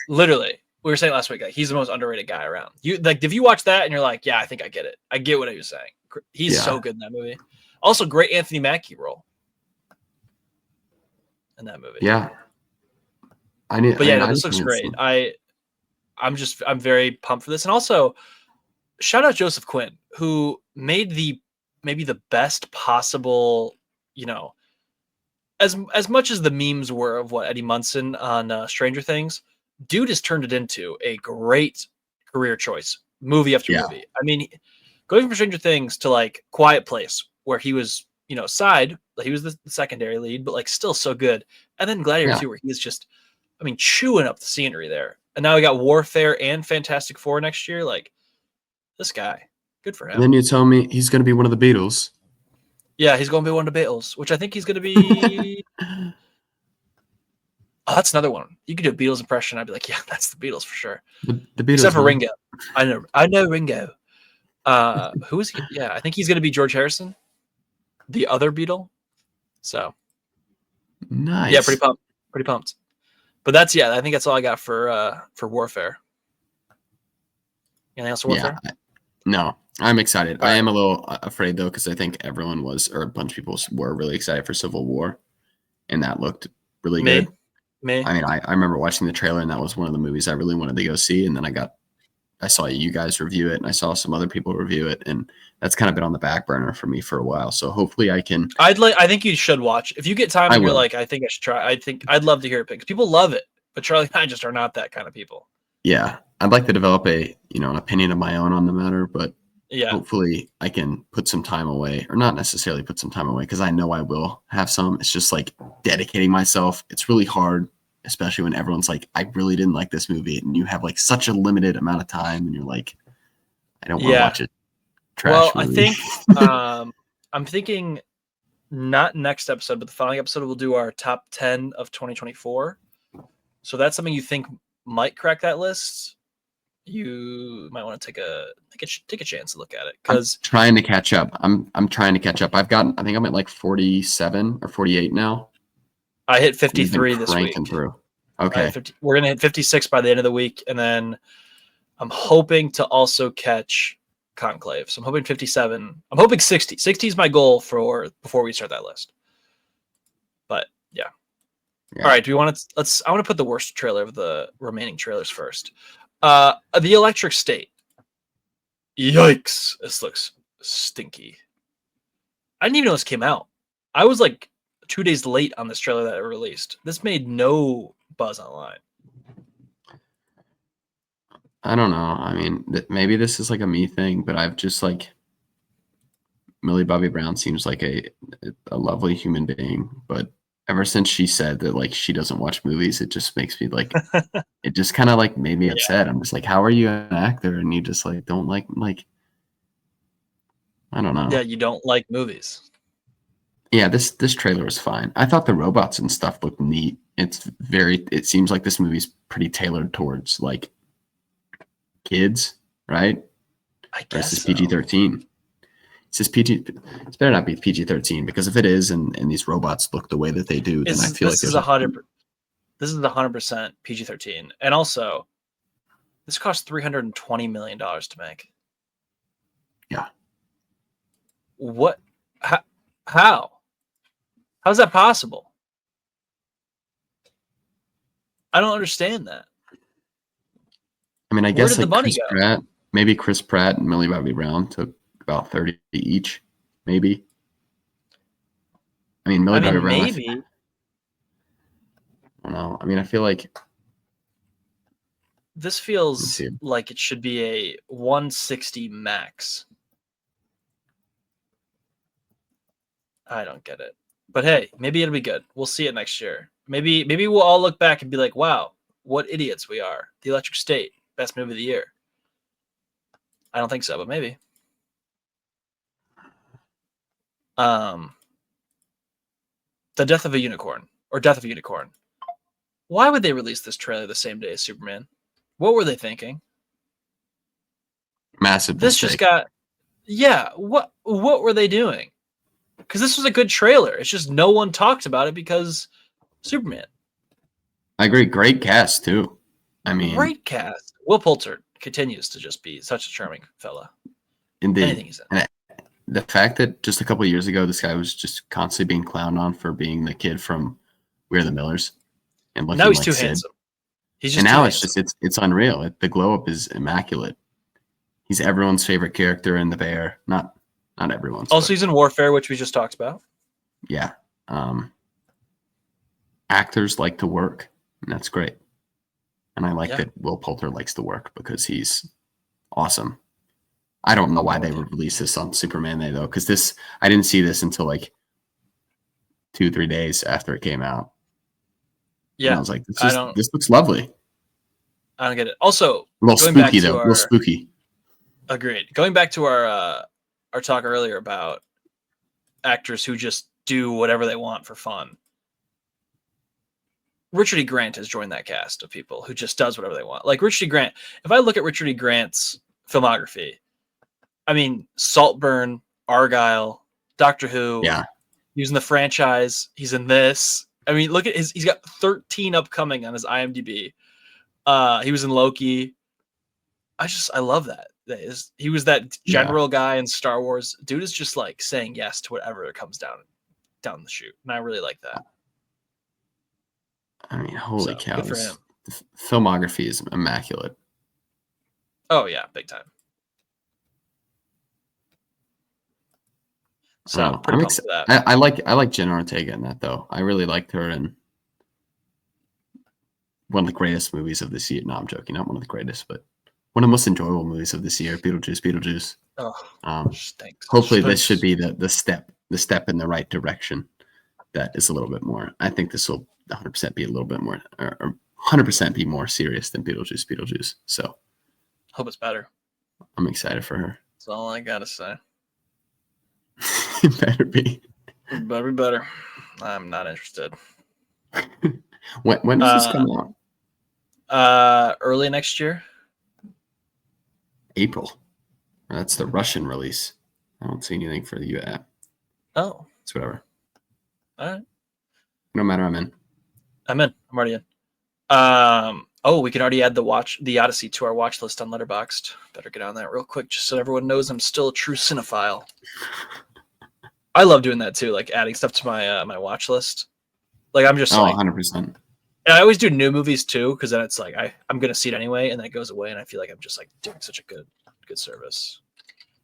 Literally, we were saying last week, like he's the most underrated guy around. You like if you watch that and you're like, yeah, I think I get it. I get what he was saying. He's so good in that movie. Also, great Anthony Mackie role in that movie. Yeah. This looks great. I'm very pumped for this. And also, shout out Joseph Quinn, who made maybe the best possible, as much as the memes were of what Eddie Munson on Stranger Things, dude has turned it into a great career choice, movie after movie. I mean, going from Stranger Things to like Quiet Place, where he was, he was the secondary lead, but like still so good. And then Gladiator 2, where he was just, chewing up the scenery there. And now we got Warfare and Fantastic Four next year. Like, this guy, good for him. And then you tell me he's going to be one of the Beatles. Yeah, he's going to be one of the Beatles, which I think he's going to be. Oh, that's another one. You could do a Beatles impression. I'd be like, yeah, that's the Beatles for sure. The Beatles, except for Ringo. I know Ringo. Who is he? Yeah, I think he's going to be George Harrison, the other Beatle. So, nice. Yeah, pretty pumped. But I think that's all I got for Warfare. Anything else for Warfare? Yeah, no, I'm excited. I am a little afraid though, because I think everyone was, or a bunch of people were really excited for Civil War, and that looked really good. I remember watching the trailer, and that was one of the movies I really wanted to go see. And then I saw you guys review it, and I saw some other people review it, and that's kind of been on the back burner for me for a while. So hopefully I can. I think you should watch if you get time. And you're like, I think I should try. I think I'd love to hear it because people love it, but Charlie and I just are not that kind of people. Yeah, I'd like to develop an opinion of my own on the matter, but hopefully I can put some time away, or not necessarily put some time away, because I know I will have some. It's just like dedicating myself. It's really hard, especially when everyone's like, I really didn't like this movie, and you have like such a limited amount of time, and you're like, I don't want to watch it. Trash movie. I think I'm thinking not next episode, but the following episode we'll do our top 10 of 2024. So that's something you think might crack that list. You might want to take a chance to look at it, because trying to catch up. I'm trying to catch up. I think I'm at like 47 or 48 now. I hit 53 this week. Through. Okay. We're gonna hit 56 by the end of the week, and then I'm hoping to also catch Conclave. So I'm hoping 57. I'm hoping 60. 60 is my goal for before we start that list. But yeah. All right. Do we want to? I want to put the worst trailer of the remaining trailers first. The Electric State. Yikes! This looks stinky. I didn't even know this came out. I was like 2 days late on this trailer that it released. This made no buzz online. I don't know. I mean, maybe this is like a me thing, but I've just like Millie Bobby Brown seems like a lovely human being, but ever since she said that like she doesn't watch movies, it just makes me like it just kind of like made me upset. I'm just like, how are you an actor and you just like don't like I don't know. Yeah, you don't like movies. Yeah, this trailer was fine. I thought the robots and stuff looked neat. It seems like this movie's pretty tailored towards like kids, right? I Or guess is this so. PG-13? It's just PG. It better not be PG-13 because if it is, and these robots look the way that they do, then I feel like this is 100% PG-13, and also this cost $320 million to make. Yeah. What? How? How's that possible? I don't understand that. I mean, I Where guess did the like money go? maybe Chris Pratt and Millie Bobby Brown took about 30 each, maybe. I mean, Millie Bobby Brown. Maybe. I don't know. I mean, I feel like This feels like it should be a 160 max. I don't get it. But hey, maybe it'll be good. We'll see it next year. Maybe we'll all look back and be like, wow, what idiots we are. The Electric State, best movie of the year. I don't think so, but maybe. The Death of a Unicorn, or Death of a Unicorn. Why would they release this trailer the same day as Superman? What were they thinking? Massive This mistake. just got... Yeah, what were they doing? Because this was a good trailer. It's just no one talked about it because Superman. I agree. Great cast, too. I mean... Great cast. Will Poulter continues to just be such a charming fella. Indeed. Anything he's in. And the fact that just a couple of years ago, this guy was just constantly being clowned on for being the kid from We're the Millers. And Now he's like too Sid. handsome. He's just and now handsome. it's unreal. The glow up is immaculate. He's everyone's favorite character in The Bear. Not everyone's. Also, he's in Warfare, which we just talked about. Yeah. Actors like to work, and that's great. And I like that Will Poulter likes to work because he's awesome. I don't know why they would release this on Superman Day, though, because I didn't see this until like 2-3 days after it came out. Yeah. And I was like, this looks lovely. I don't get it. Also, a little spooky, though. A little spooky. Agreed. Going back to our talk earlier about actors who just do whatever they want for fun. Richard E. Grant has joined that cast of people who just does whatever they want. Like Richard E. Grant. If I look at Richard E. Grant's filmography, I mean, Saltburn, Argyle, Doctor Who. Yeah. He was in the franchise. He's in this. I mean, look at he's got 13 upcoming on his IMDb. He was in Loki. I love that. He was that general guy in Star Wars. Dude is just like saying yes to whatever comes down the chute. And I really like that. I mean, holy cow. Good for him. The filmography is immaculate. Oh yeah, big time. So I'm excited. I like Jenna Ortega in that though. I really liked her in one of the greatest movies of this year. No, I'm joking. Not one of the greatest, but one of the most enjoyable movies of this year. Beetlejuice. Oh, stinks. Hopefully, this should be the step in the right direction. That is a little bit more. I think this will 100% be a little bit more, or 100% be more serious than Beetlejuice. So, hope it's better. I'm excited for her. That's all I gotta say. It better be. It better be better. I'm not interested. When does this come out? Early next year. April. That's the Russian release. I don't see anything for the US. Oh. It's whatever. All right. No matter, I'm in. I'm already in. We can already add the Odyssey to our watch list on Letterboxd. Better get on that real quick just so everyone knows I'm still a true cinephile. I love doing that too, like adding stuff to my my watch list. Like I'm just 100%. And I always do new movies too, because then it's like I'm gonna see it anyway, and then it goes away, and I feel like I'm just like doing such a good service.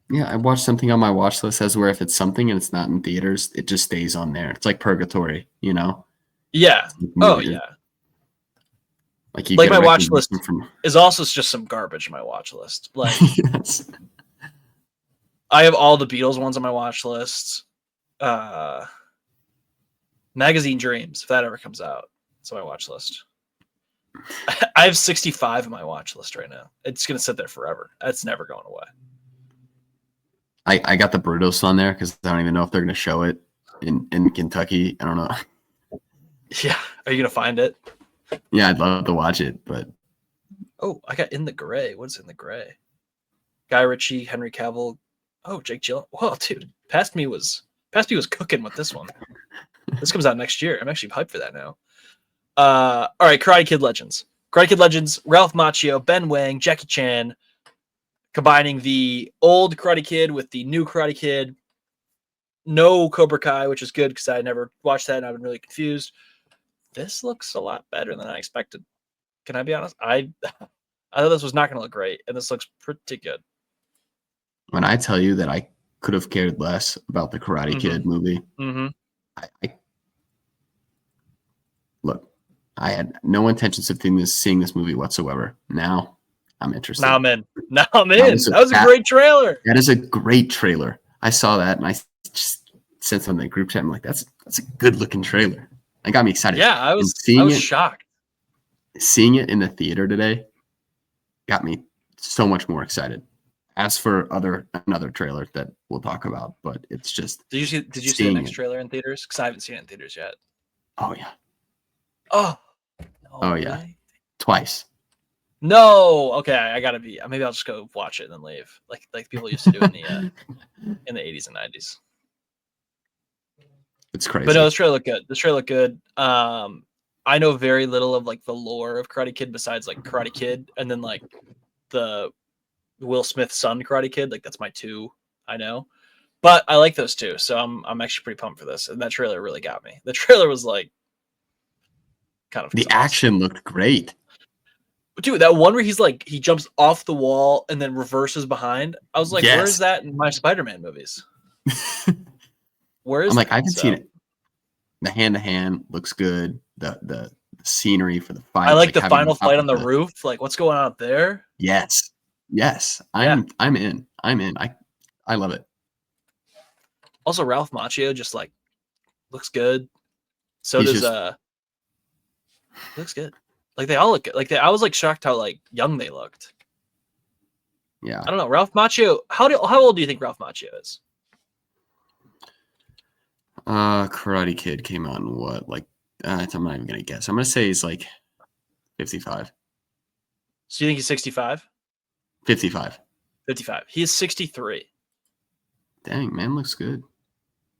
Yeah, I watched something on my watch list as where if it's something and it's not in theaters, it just stays on there. It's like purgatory, you know? Yeah. Oh yeah. Like you like my watch list is also just some garbage. My watch list, like yes. I have all the Beatles ones on my watch list. Magazine Dreams, if that ever comes out. That's on my watch list. I have 65 on my watch list right now. It's going to sit there forever. It's never going away. I got the Brutus on there because I don't even know if they're going to show it in Kentucky. I don't know. Yeah. Are you going to find it? Yeah, I'd love to watch it, but. Oh, I got In the Gray. What's In the Gray? Guy Ritchie, Henry Cavill. Oh, Jake Gyllenhaal. Whoa, dude. Past me was cooking with this one. This comes out next year. I'm actually hyped for that now. All right, Karate Kid Legends. Karate Kid Legends, Ralph Macchio, Ben Wang, Jackie Chan, combining the old Karate Kid with the new Karate Kid. No Cobra Kai, which is good because I never watched that and I've been really confused. This looks a lot better than I expected. Can I be honest? I thought this was not going to look great, and this looks pretty good. When I tell you that I could have cared less about the Karate Kid movie, look, I had no intentions of seeing this movie whatsoever. Now I'm interested. Now I'm in. That was a great trailer. That is a great trailer. I saw that and I just sent something in the group chat. I'm like, that's a good looking trailer. It got me excited. Yeah, I was shocked. Seeing it in the theater today got me so much more excited. As for another trailer that we'll talk about, but it's just. Did you see the next trailer in theaters? Because I haven't seen it in theaters yet. Oh yeah. Oh yeah. really? Twice. No. Okay, I gotta be. Maybe I'll just go watch it and then leave, like people used to do in the 80s and 90s. It's crazy. But no, this trailer looked good. I know very little of like the lore of Karate Kid besides like Karate Kid and then like the Will Smith's son Karate Kid. Like that's my two I know. But I like those two, so I'm actually pretty pumped for this. And that trailer really got me. The trailer was like kind of the action looked great. Dude, that one where he jumps off the wall and then reverses behind. I was like, where's that in my Spider-Man movies? Where is I'm like, I haven't seen it. The hand-to-hand looks good. The scenery for the fight. I like the final fight on the roof. Like, what's going on up there? Yes. I'm in. I love it. Also, Ralph Macchio just like looks good. So does looks good. Like they all look good. Like I was like shocked how like young they looked. Yeah. I don't know. Ralph Macchio. How old do you think Ralph Macchio is? Karate Kid came out in what? Like I'm not even gonna guess. I'm gonna say he's like 55. So you think he's 65? 55. 55. He is 63. Dang, man, looks good.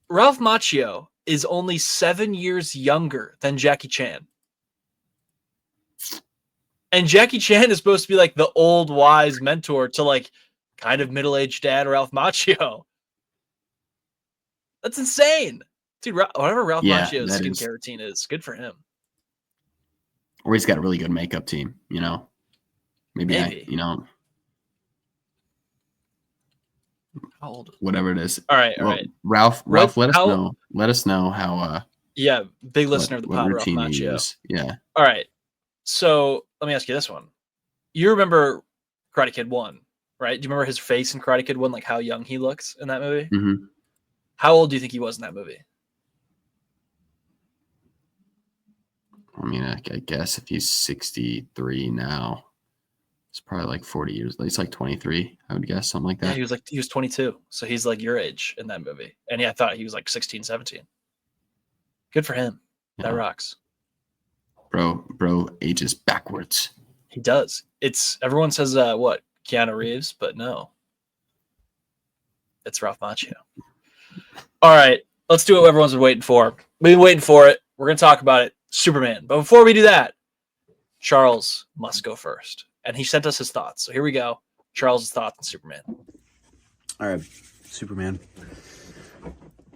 Ralph Macchio is only 7 years younger than Jackie Chan. And Jackie Chan is supposed to be like the old wise mentor to like kind of middle-aged dad Ralph Macchio. That's insane. Dude, whatever Ralph Macchio's skincare routine is, good for him. Or he's got a really good makeup team, you know? Maybe. How old? Whatever it is. All right. Ralph, let us know how yeah, big listener of the pod, Ralph Macchio. Yeah. All right. So let me ask you this one. You remember Karate Kid 1, right? Do you remember his face in Karate Kid 1, like how young he looks in that movie? Mm-hmm. How old do you think he was in that movie? I mean, I guess if he's 63 now, it's probably like 40 years. He's like 23, I would guess, something like that. Yeah, he was 22. So he's like your age in that movie. And I thought he was like 16, 17. Good for him. Yeah. That rocks. Bro ages backwards. He does. Everyone says Keanu Reeves, but no. It's Ralph Macchio. All right, let's do what everyone's been waiting for. We've been waiting for it. We're going to talk about it. Superman. But before we do that, Charles must go first. And he sent us his thoughts. So here we go. Charles' thoughts on Superman. All right, Superman.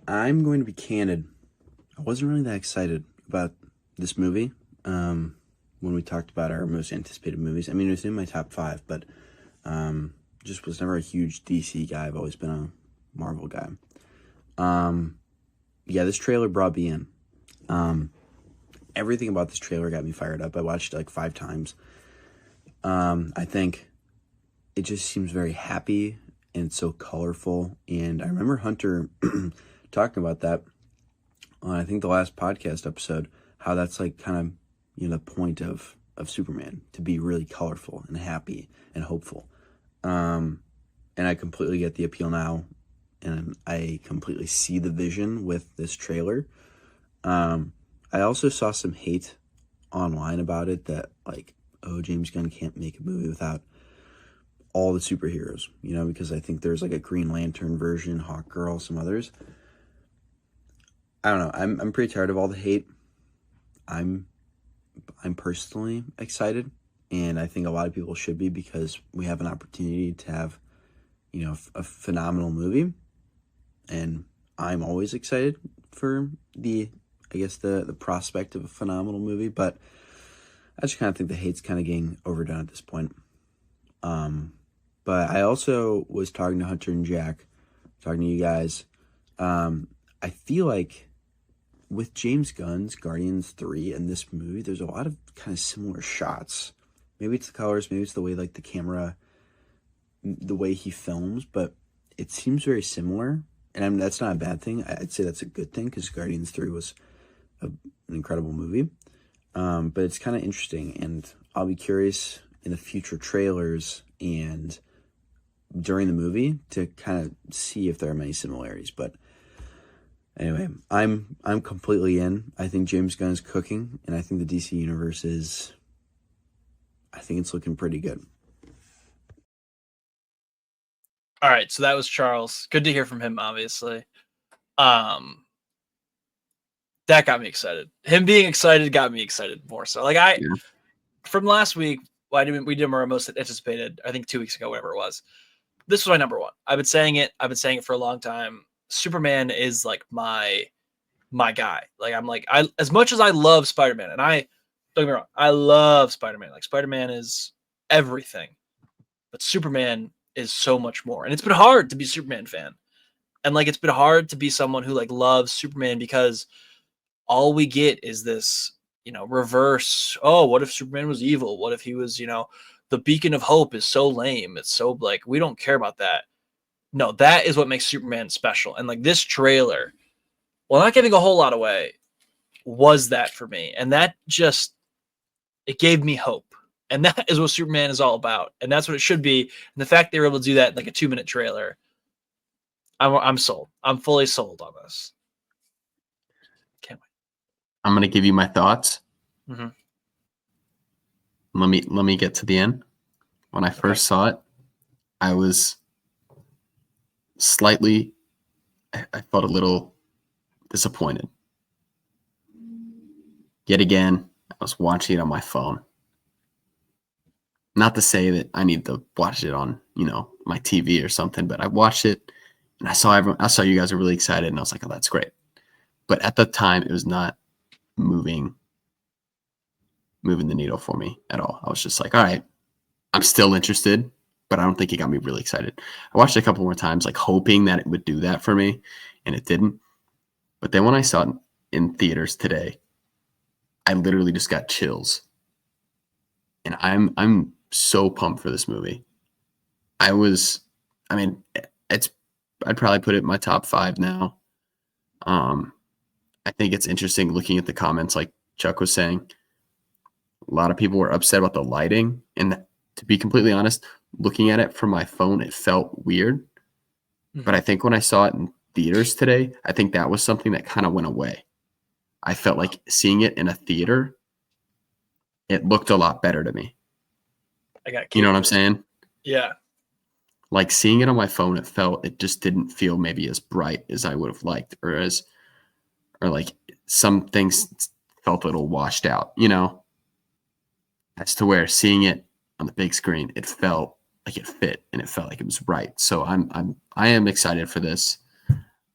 I'm going to be candid. I wasn't really that excited about this movie when we talked about our most anticipated movies. I mean, it was in my top 5, but just was never a huge DC guy. I've always been a Marvel guy. Yeah, this trailer brought me in. Everything about this trailer got me fired up. I watched it like 5 times. I think it just seems very happy and so colorful. And I remember Hunter talking about that on I think the last podcast episode, how that's like kind of, the point of Superman, to be really colorful and happy and hopeful. And I completely get the appeal now, and I completely see the vision with this trailer. I also saw some hate online about it, that like, oh, James Gunn can't make a movie without all the superheroes, because I think there's like a Green Lantern version, Hawkgirl, some others. I don't know. I'm pretty tired of all the hate. I'm personally excited, and I think a lot of people should be, because we have an opportunity to have, a phenomenal movie, and I'm always excited for the prospect of a phenomenal movie, but I just kind of think the hate's kind of getting overdone at this point. But I also was talking to Hunter and Jack, talking to you guys. I feel like with James Gunn's Guardians 3 and this movie, there's a lot of kind of similar shots. Maybe it's the colors, maybe it's the way like the camera, the way he films, but it seems very similar. And that's not a bad thing. I'd say that's a good thing, because Guardians 3 was an incredible movie. But it's kind of interesting, and I'll be curious in the future trailers and during the movie to kind of see if there are many similarities. But anyway, I'm completely in. I think James Gunn is cooking, and I think the DC universe I think it's looking pretty good. All right, so that was Charles. Good to hear from him, obviously. That got me excited. Him being excited got me excited more so. Like from last week, we did our most anticipated, I think 2 weeks ago, whatever it was. This was my number one. I've been saying it for a long time. Superman is like my guy. Like as much as I love Spider-Man, and don't get me wrong, I love Spider-Man. Like Spider-Man is everything, but Superman is so much more. And it's been hard to be a Superman fan. And like, it's been hard to be someone who like loves Superman, because all we get is this, reverse. Oh, what if Superman was evil? What if he was, the beacon of hope is so lame. It's so like, we don't care about that. No, that is what makes Superman special. And like this trailer, while not giving a whole lot away, was that for me. And that just, it gave me hope. And that is what Superman is all about. And that's what it should be. And the fact they were able to do that in like a 2-minute trailer, I'm sold. I'm fully sold on this. Can't wait. I'm going to give you my thoughts. Mm-hmm. Let me get to the end. When I first saw it, I was slightly, I felt a little disappointed. Yet again, I was watching it on my phone. Not to say that I need to watch it on, my TV or something, but I watched it and I saw you guys are really excited, and I was like, oh, that's great. But at the time, it was not moving the needle for me at all. I was just like, all right, I'm still interested, but I don't think it got me really excited. I watched it a couple more times, like hoping that it would do that for me, and it didn't. But then when I saw it in theaters today, I literally just got chills. And I'm so pumped for this movie. I'd probably put it in my top 5 now. I think it's interesting looking at the comments, like Chuck was saying. A lot of people were upset about the lighting. And to be completely honest, looking at it from my phone, it felt weird. Mm-hmm. But I think when I saw it in theaters today, I think that was something that kind of went away. I felt like seeing it in a theater, it looked a lot better to me. You know what I'm saying? Yeah. Like seeing it on my phone, it just didn't feel maybe as bright as I would have liked, or like some things felt a little washed out, as to where seeing it on the big screen, it felt like it fit and it felt like it was right. So I am excited for this.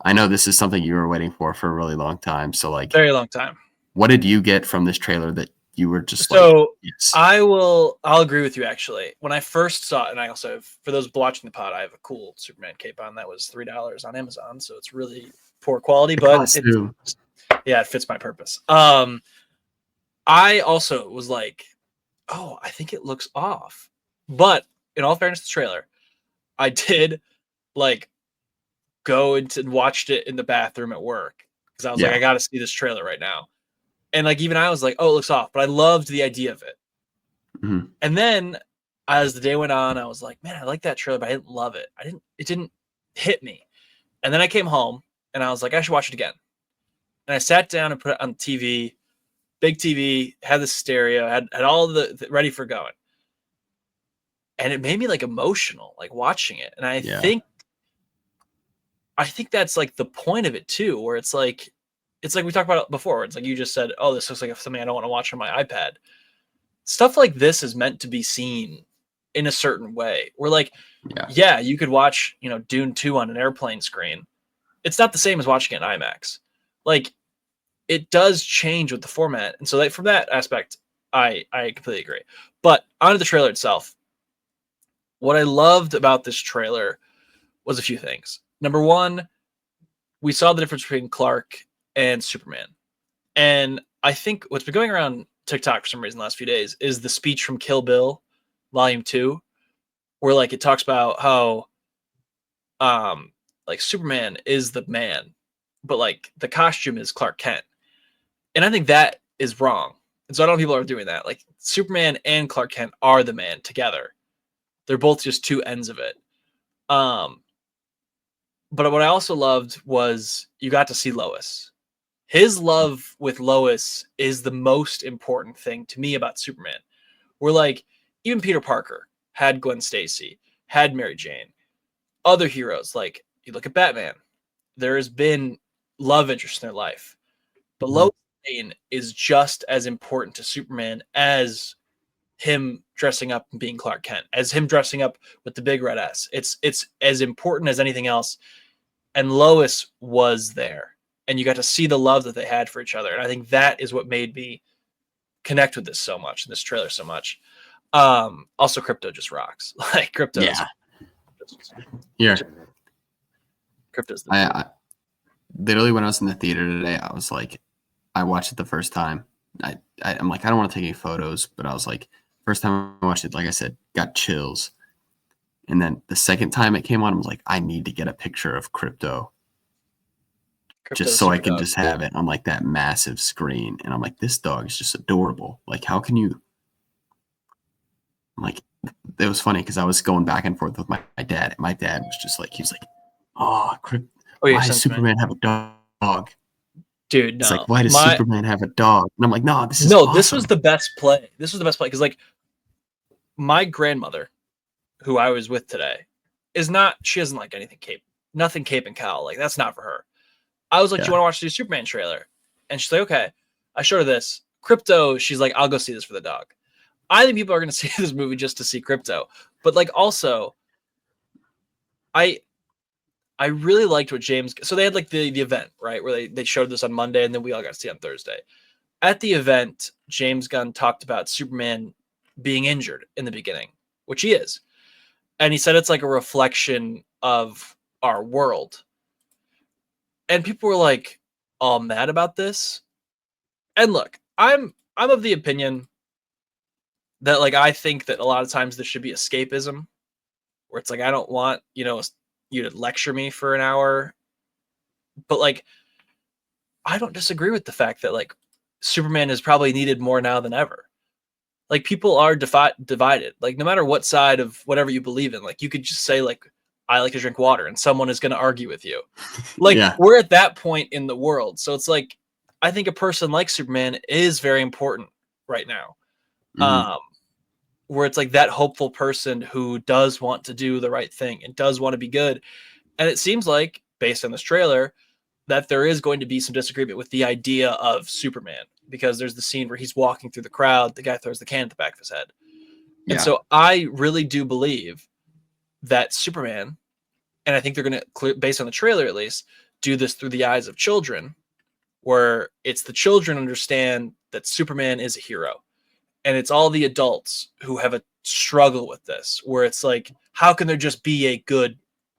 I know this is something you were waiting for a really long time. So like very long time. What did you get from this trailer that you were just yes. I'll agree with you actually. When I first saw it, and I also have, for those watching the pod, I have a cool Superman cape on that was $3 on Amazon, so it's really poor quality, but it fits my purpose. I also was like, oh, I think it looks off. But in all fairness, the trailer, I did like go into and watched it in the bathroom at work. because I was like, I got to see this trailer right now. And like, even I was like, oh, it looks off, but I loved the idea of it. Mm-hmm. And then as the day went on, I was like, man, I like that trailer, but I didn't love it. It didn't hit me. And then I came home and I was like, I should watch it again. And I sat down and put it on TV, big TV, had the stereo, had all the ready for going. And it made me like emotional, like watching it. And I think that's like the point of it too, where it's like we talked about it before. It's like you just said, oh, this looks like something I don't want to watch on my iPad. Stuff like this is meant to be seen in a certain way. Where like, yeah, you could watch, Dune 2 on an airplane screen. It's not the same as watching it in IMAX. Like, it does change with the format. And so like, from that aspect, I completely agree. But onto the trailer itself. What I loved about this trailer was a few things. Number one, we saw the difference between Clark and Superman. And I think what's been going around TikTok for some reason the last few days is the speech from Kill Bill Volume 2, where like it talks about how like Superman is the man, but like the costume is Clark Kent. And I think that is wrong. And so I don't know if people are doing that. Like Superman and Clark Kent are the man together. They're both just two ends of it. But what I also loved was you got to see Lois. His love with Lois is the most important thing to me about Superman. We're like, even Peter Parker had Gwen Stacy, had Mary Jane. Other heroes, like you look at Batman, there has been love interest in their life. But Lois Lane is just as important to Superman as him dressing up and being Clark Kent, as him dressing up with the big red S. It's as important as anything else. And Lois was there. And you got to see the love that they had for each other. And I think that is what made me connect with this so much, this trailer so much. Also, Crypto just rocks. Like, Crypto. Yeah. Crypto's I literally, when I was in the theater today, I was like, I watched it the first time. I'm like, I don't want to take any photos, but I was like, first time I watched it, like I said, got chills. And then the second time it came on, I was like, I need to get a picture of Crypto just so I can just have it on like that massive screen. And I'm like, this dog is just adorable. Like, how can you? I'm like, it was funny because I was going back and forth with my dad. And my dad was just like, he was like, oh, why does Superman have a dog? Dude, no. It's like, why does Superman have a dog? And I'm like, no, this is awesome. This was the best play. Because like my grandmother, who I was with today, she doesn't like anything Cape. Nothing Cape and Cowl. Like, that's not for her. I was like, do you want to watch the Superman trailer? And she's like, okay. I showed her this. Crypto, she's like, I'll go see this for the dog. I think people are going to see this movie just to see Crypto. But like, also, I really liked what James... So they had like the event, right? Where they showed this on Monday and then we all got to see it on Thursday. At the event, James Gunn talked about Superman being injured in the beginning, which he is. And he said it's like a reflection of our world. And people were like all mad about this. And look, I'm of the opinion that like I think that a lot of times there should be escapism, where it's like I don't want, you to lecture me for an hour. But like I don't disagree with the fact that like Superman is probably needed more now than ever. Like people are divided. Like no matter what side of whatever you believe in, like you could just say like I like to drink water and someone is going to argue with you. Like we're at that point in the world. So it's like, I think a person like Superman is very important right now. Where it's like that hopeful person who does want to do the right thing and does want to be good. And it seems like based on this trailer that there is going to be some disagreement with the idea of Superman, because there's the scene where he's walking through the crowd. The guy throws the can at the back of his head. And so I really do believe that Superman, and I think they're going to, based on the trailer at least, do this through the eyes of children, where it's the children understand that Superman is a hero. And it's all the adults who have a struggle with this, where it's like, how can there just be a good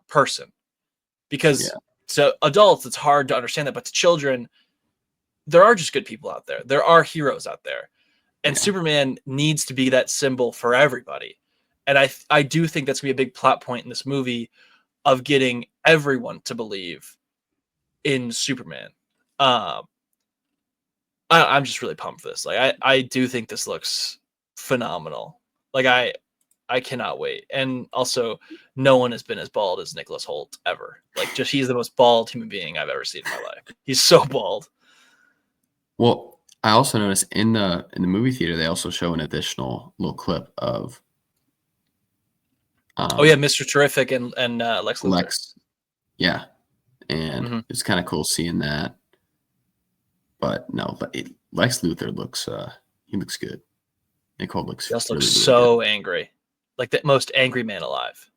person? Because to adults, it's hard to understand that. But to children, there are just good people out there. There are heroes out there. And Superman needs to be that symbol for everybody. And I do think that's going to be a big plot point in this movie of getting everyone to believe in Superman. Um, I'm just really pumped for this. Like, I do think this looks phenomenal. Like, I cannot wait. And also, no one has been as bald as Nicholas Hoult ever. Like, just he's the most bald human being I've ever seen in my life. He's so bald. Well, I also noticed in the movie theater they also show an additional little clip of. Oh yeah, Mr. Terrific and Lex Luthor. Lex, yeah, and it's kind of cool seeing that. But no, Lex Luthor looks he looks good. Nicole looks He also really, looks really so good. angry, like the most angry man alive.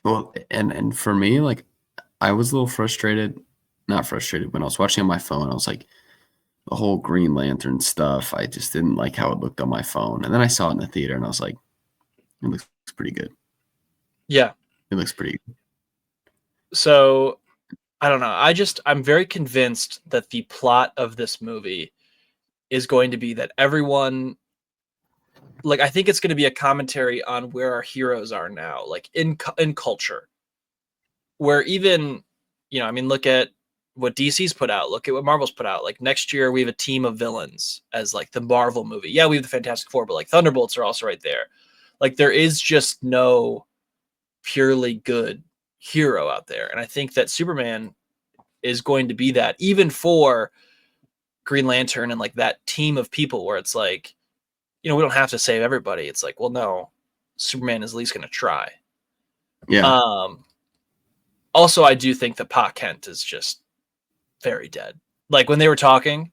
Well, and for me, like I was a little frustrated, not frustrated when I was watching on my phone. I was like, the whole Green Lantern stuff, I just didn't like how it looked on my phone. And then I saw it in the theater, and I was like, it looks pretty good. Yeah, it looks pretty good. So I don't know. I'm very convinced that the plot of this movie is going to be that everyone, like, I think it's going to be a commentary on where our heroes are now, like in culture, where even, I mean, look at what DC's put out, look at what Marvel's put out. Like next year we have a team of villains as like the Marvel movie. Yeah, we have the Fantastic Four, but like Thunderbolts are also right there. Like there is just no purely good hero out there. And I think that Superman is going to be that, even for Green Lantern and like that team of people where it's like, we don't have to save everybody. It's like, well, no, Superman is at least going to try. Yeah. Also, I do think that Pa Kent is just very dead. Like when they were talking,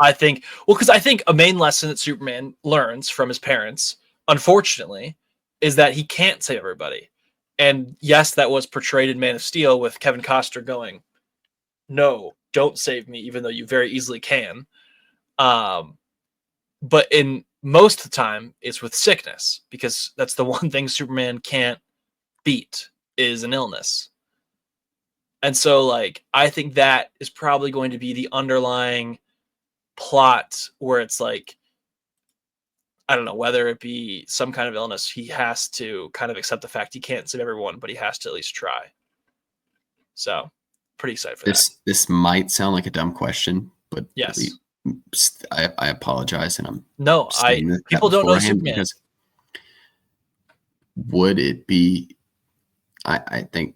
I think, because I think a main lesson that Superman learns from his parents, unfortunately, is that he can't save everybody. And yes, that was portrayed in Man of Steel with Kevin Costner going, no, don't save me, even though you very easily can. But in most of the time, it's with sickness, because that's the one thing Superman can't beat is an illness. And so, like, I think that is probably going to be the underlying plot where it's like, I don't know, whether it be some kind of illness, he has to kind of accept the fact he can't save everyone, but he has to at least try. So, pretty excited for that. This might sound like a dumb question, but yes, I apologize, and people don't know Superman. Because would it be? I think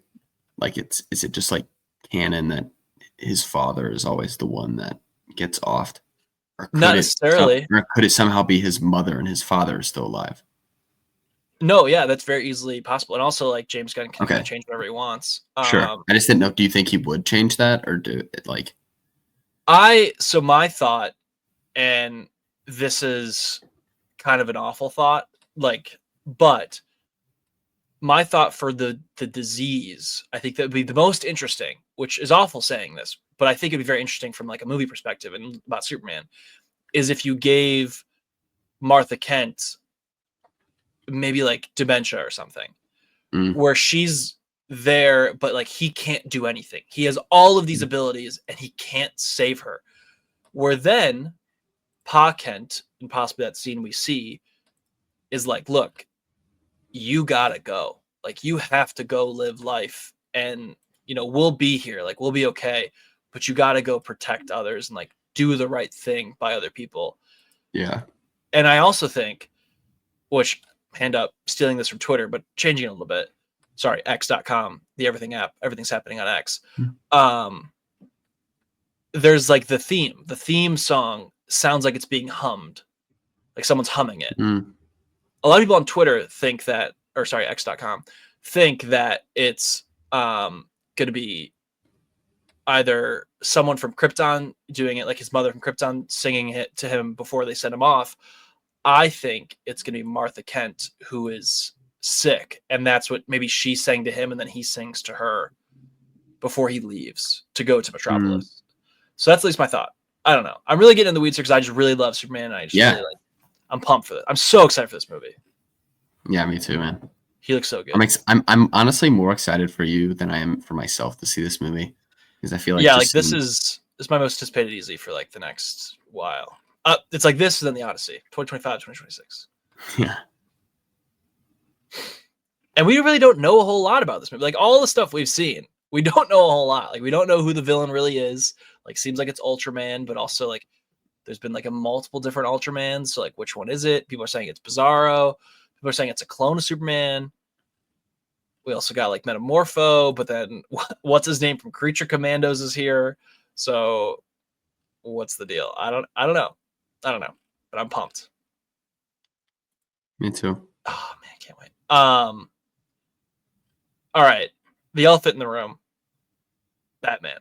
like is it just like canon that his father is always the one that gets offed? Not necessarily. Or could it somehow be his mother and his father are still alive? No, yeah, that's very easily possible. And also, like, James Gunn can kind of change whatever he wants. Sure. I just didn't know. Do you think he would change that, or do it like? So my thought, and this is kind of an awful thought, like, but my thought for the disease, I think that would be the most interesting, which is awful saying this, but I think it'd be very interesting from like a movie perspective and about Superman, is if you gave Martha Kent maybe like dementia or something, where she's there, but like he can't do anything. He has all of these abilities and he can't save her. Where then Pa Kent, and possibly that scene we see, is like, look, you gotta go. Like, you have to go live life, and we'll be here. Like, we'll be okay, but you gotta go protect others and like do the right thing by other people. Yeah. And I also think, which, hand up, stealing this from Twitter, but changing it a little bit. Sorry, X.com, the Everything app. Everything's happening on X. There's like the theme song sounds like it's being hummed, like someone's humming it. A lot of people on Twitter think that, or sorry, X.com, think that it's going to be either someone from Krypton doing it, like his mother from Krypton singing it to him before they send him off. I think it's going to be Martha Kent who is sick, and that's what maybe she sang to him, and then he sings to her before he leaves to go to Metropolis. So that's at least my thought. I don't know. I'm really getting in the weeds here because I just really love Superman. And I just really like. I'm pumped for this. I'm so excited for this movie. Yeah, me too, man. He looks so good. I'm honestly more excited for you than I am for myself to see this movie, because I feel like this is my most anticipated easily for like the next while. It's like this and then the Odyssey, 2025, 2026. Yeah. And we really don't know a whole lot about this movie. Like all the stuff we've seen, We don't know a whole lot. Like, we don't know who the villain really is. Like, seems like it's Ultraman, but also like there's been like a multiple different Ultramans. So like, which one is it? People are saying it's Bizarro. People are saying it's a clone of Superman. We also got like Metamorpho, but then what's his name from Creature Commandos is here. So what's the deal? I don't know. But I'm pumped. Me too. Oh man, I can't wait. All right. The elephant in the room. Batman.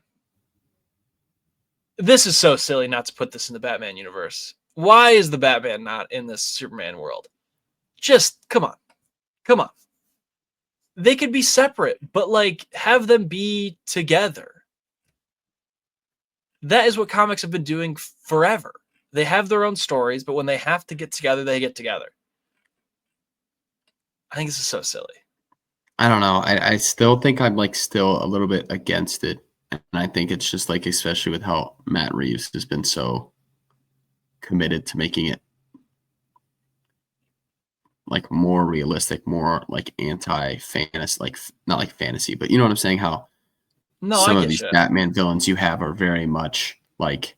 This is so silly not to put this in the Batman universe. Why is the Batman not in this Superman world? Just come on. They could be separate, but like have them be together. That is what comics have been doing forever. They have their own stories, but when they have to get together, they get together. I think this is so silly. I don't know. I still think I'm like still a little bit against it. And I think it's just like, especially with how Matt Reeves has been so committed to making it like more realistic, more like anti-fantasy, like not like fantasy, but you know what I'm saying? How some of these Batman villains you have are very much like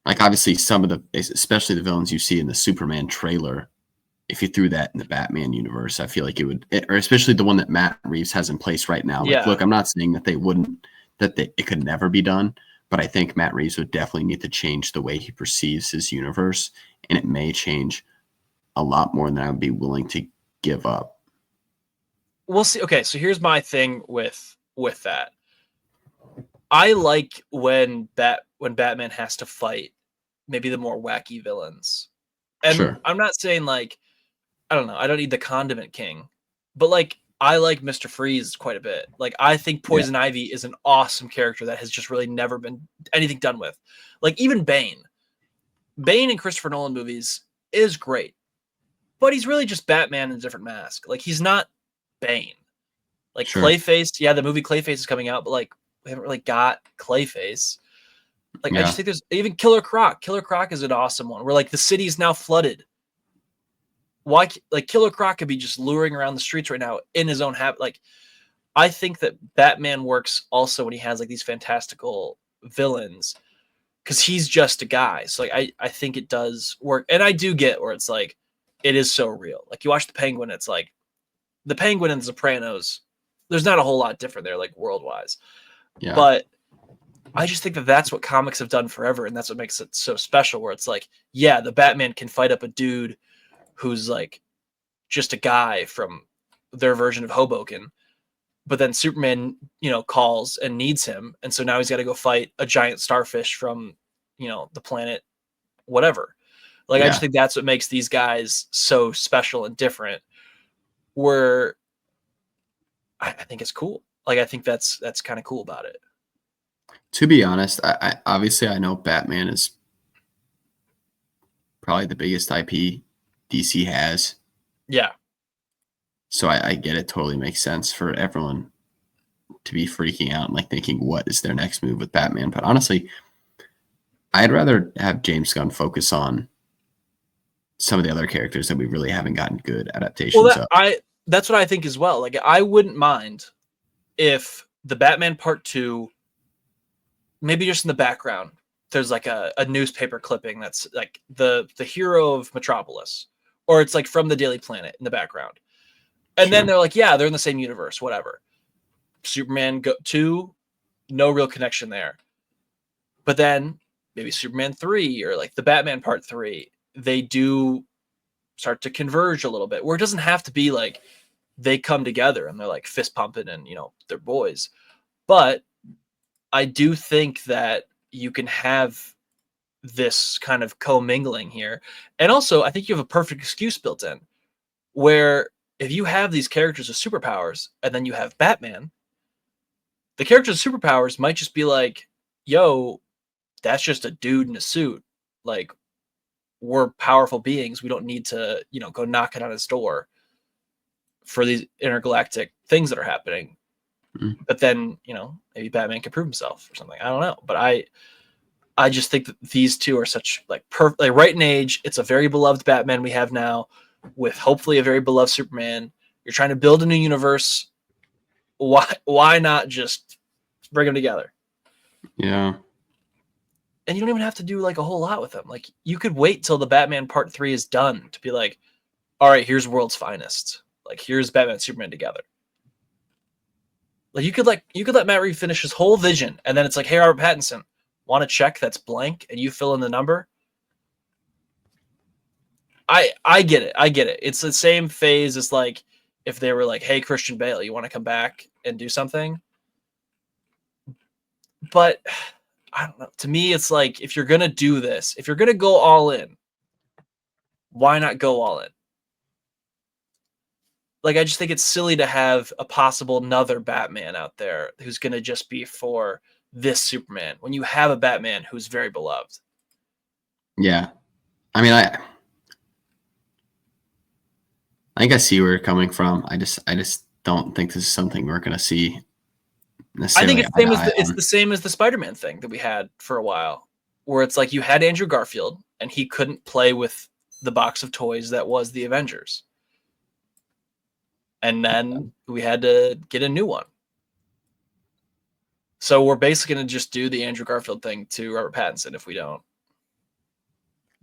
obviously some of the, especially the villains you see in the Superman trailer, if you threw that in the Batman universe, I feel like it would, or especially the one that Matt Reeves has in place right now. Like, look, I'm not saying that it could never be done, but I think Matt Reeves would definitely need to change the way he perceives his universe, and it may change a lot more than I would be willing to give up. We'll see. Okay, so here's my thing with that. I like when Batman has to fight maybe the more wacky villains. And sure. I'm not saying like, I don't know, I don't need the Condiment King, but like I like Mr. Freeze quite a bit. Like I think Poison Ivy is an awesome character that has just really never been anything done with. Like even Bane in Christopher Nolan movies is great. But he's really just Batman in a different mask. Like, he's not Bane. Like, sure. Clayface, the movie Clayface is coming out, but, like, we haven't really got Clayface. Like, I just think there's even Killer Croc. Killer Croc is an awesome one where, like, the city is now flooded. Why, like, Killer Croc could be just luring around the streets right now in his own habit. Like, I think that Batman works also when he has, like, these fantastical villains because he's just a guy. So, like, I think it does work. And I do get where it's, like, it is so real. Like you watch the Penguin, it's like the Penguin and the Sopranos. There's not a whole lot different there, like world-wise. Yeah. But I just think that that's what comics have done forever, and that's what makes it so special. Where it's like, yeah, the Batman can fight up a dude who's like just a guy from their version of Hoboken, but then Superman, calls and needs him, and so now he's got to go fight a giant starfish from, the planet, whatever. Like, I just think that's what makes these guys so special and different, where I think it's cool. Like, I think that's kind of cool about it. To be honest, I obviously I know Batman is probably the biggest IP DC has. Yeah. So I get it. Totally makes sense for everyone to be freaking out and like thinking, what is their next move with Batman? But honestly, I'd rather have James Gunn focus on some of the other characters that we really haven't gotten good adaptations of. That's what I think as well. Like, I wouldn't mind if the Batman Part 2, maybe just in the background, there's like a newspaper clipping that's like the hero of Metropolis, or it's like from the Daily Planet in the background. And then they're like, yeah, they're in the same universe, whatever. Superman 2, no real connection there. But then maybe Superman 3 or like the Batman Part 3, they do start to converge a little bit, where it doesn't have to be like they come together and they're like fist pumping and, they're boys. But I do think that you can have this kind of commingling here. And also, I think you have a perfect excuse built in, where if you have these characters with superpowers and then you have Batman, the characters with superpowers might just be like, yo, that's just a dude in a suit. Like, we're powerful beings. We don't need to, go knocking on his door for these intergalactic things that are happening. Mm-hmm. But then, maybe Batman can prove himself or something. I don't know. But I just think that these two are such like perfect, like right in age. It's a very beloved Batman we have now with hopefully a very beloved Superman. You're trying to build a new universe. why not just bring them together? Yeah. And you don't even have to do like a whole lot with them. Like you could wait till the Batman Part 3 is done to be like, all right, here's World's Finest. Like here's Batman and Superman together. Like you could let Matt Reeves finish his whole vision, and then it's like, hey, Robert Pattinson, want a check that's blank, and you fill in the number. I get it. I get it. It's the same phase as like if they were like, hey, Christian Bale, you want to come back and do something? But I don't know. To me, it's like if you're gonna do this, if you're gonna go all in, why not go all in? Like I just think it's silly to have a possible another Batman out there who's gonna just be for this Superman when you have a Batman who's very beloved. Yeah. I mean, I think I see where you're coming from. I just don't think this is something we're gonna see. I think it's the same as the Spider-Man thing that we had for a while, where it's like you had Andrew Garfield and he couldn't play with the box of toys that was the Avengers. And then we had to get a new one. So we're basically going to just do the Andrew Garfield thing to Robert Pattinson if we don't.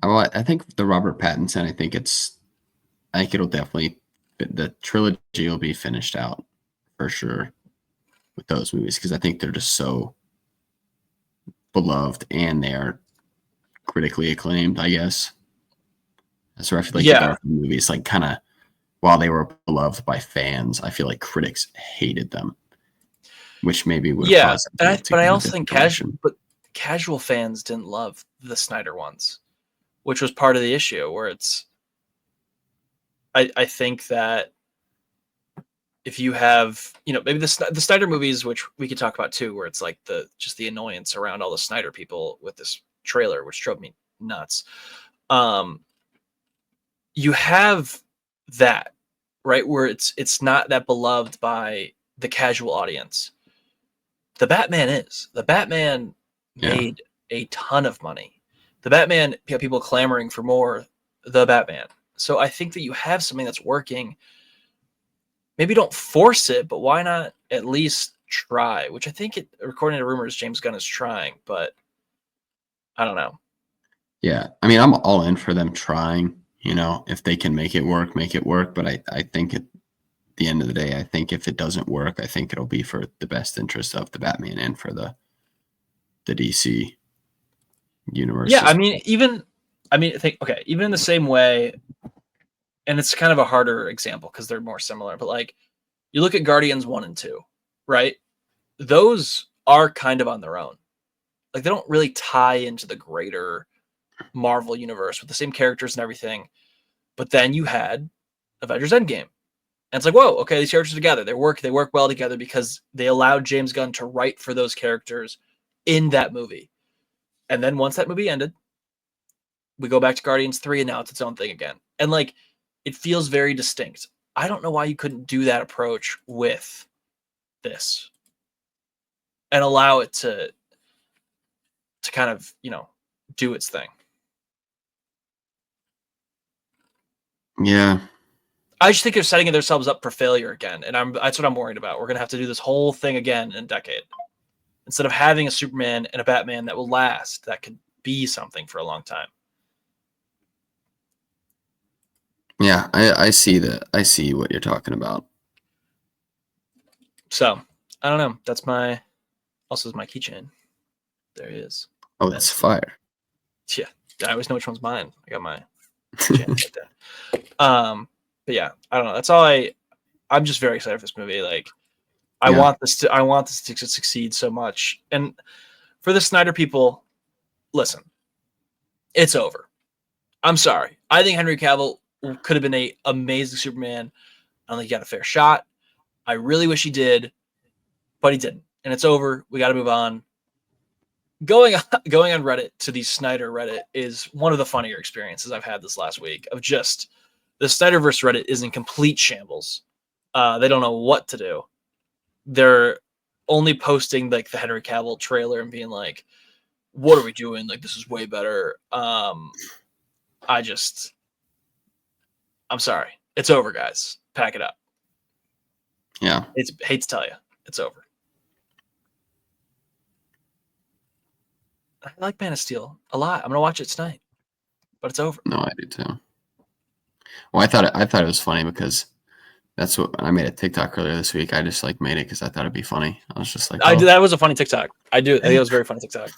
Well, I think the Robert Pattinson, I think it'll definitely, the trilogy will be finished out for sure with those movies because I think they're just so beloved and they're critically acclaimed, I guess. So I feel like the Garfield movies, like kind of, while they were beloved by fans, I feel like critics hated them, which maybe would have caused them to but I go also think casual fans didn't love the Snyder ones, which was part of the issue. Where it's, I think that if you have, maybe the Snyder movies, which we could talk about too, where it's like just the annoyance around all the Snyder people with this trailer, which drove me nuts. You have that, right, where it's not that beloved by the casual audience. The Batman made a ton of money. The Batman, people clamoring for more. The Batman. So I think that you have something that's working. Maybe don't force it, but why not at least try? Which I think, according to rumors, James Gunn is trying, but I don't know. Yeah, I mean, I'm all in for them trying. If they can make it work. But I think at the end of the day, I think if it doesn't work, I think it'll be for the best interest of the Batman and for the DC universe. Yeah, even in the same way, and it's kind of a harder example because they're more similar, but like you look at Guardians 1 and 2, right? Those are kind of on their own. Like they don't really tie into the greater Marvel universe with the same characters and everything. But then you had Avengers Endgame. And it's like, whoa, okay, these characters together. They work well together because they allowed James Gunn to write for those characters in that movie. And then once that movie ended, we go back to Guardians 3 and now it's its own thing again. And like it feels very distinct. I don't know why you couldn't do that approach with this and allow it to kind of, do its thing. Yeah. I just think they're setting themselves up for failure again. And that's what I'm worried about. We're going to have to do this whole thing again in a decade. Instead of having a Superman and a Batman that will last, that could be something for a long time. Yeah, I see that. I see what you're talking about. So, I don't know. That's my keychain. There he is. Oh, that's fire. Yeah, I always know which one's mine. I got my keychain right there. But yeah, I don't know. That's all I'm just very excited for this movie. Like, I want this to succeed so much. And for the Snyder people, listen, it's over. I'm sorry. I think Henry Cavill could have been an amazing Superman. I don't think he got a fair shot. I really wish he did, but he didn't. And it's over. We got to move on. Going on Reddit to the Snyder Reddit is one of the funnier experiences I've had this last week of just the Snyderverse Reddit is in complete shambles. They don't know what to do. They're only posting like the Henry Cavill trailer and being like, what are we doing? Like, this is way better. I'm sorry. It's over, guys. Pack it up. Yeah. Hate to tell you. It's over. I like Man of Steel a lot. I'm gonna watch it tonight, but it's over. No, I do too. Well, I thought it was funny because that's what I made a TikTok earlier this week. I just like made it because I thought it'd be funny. I was just like, I did. That was a funny TikTok. I think it was a very funny TikTok.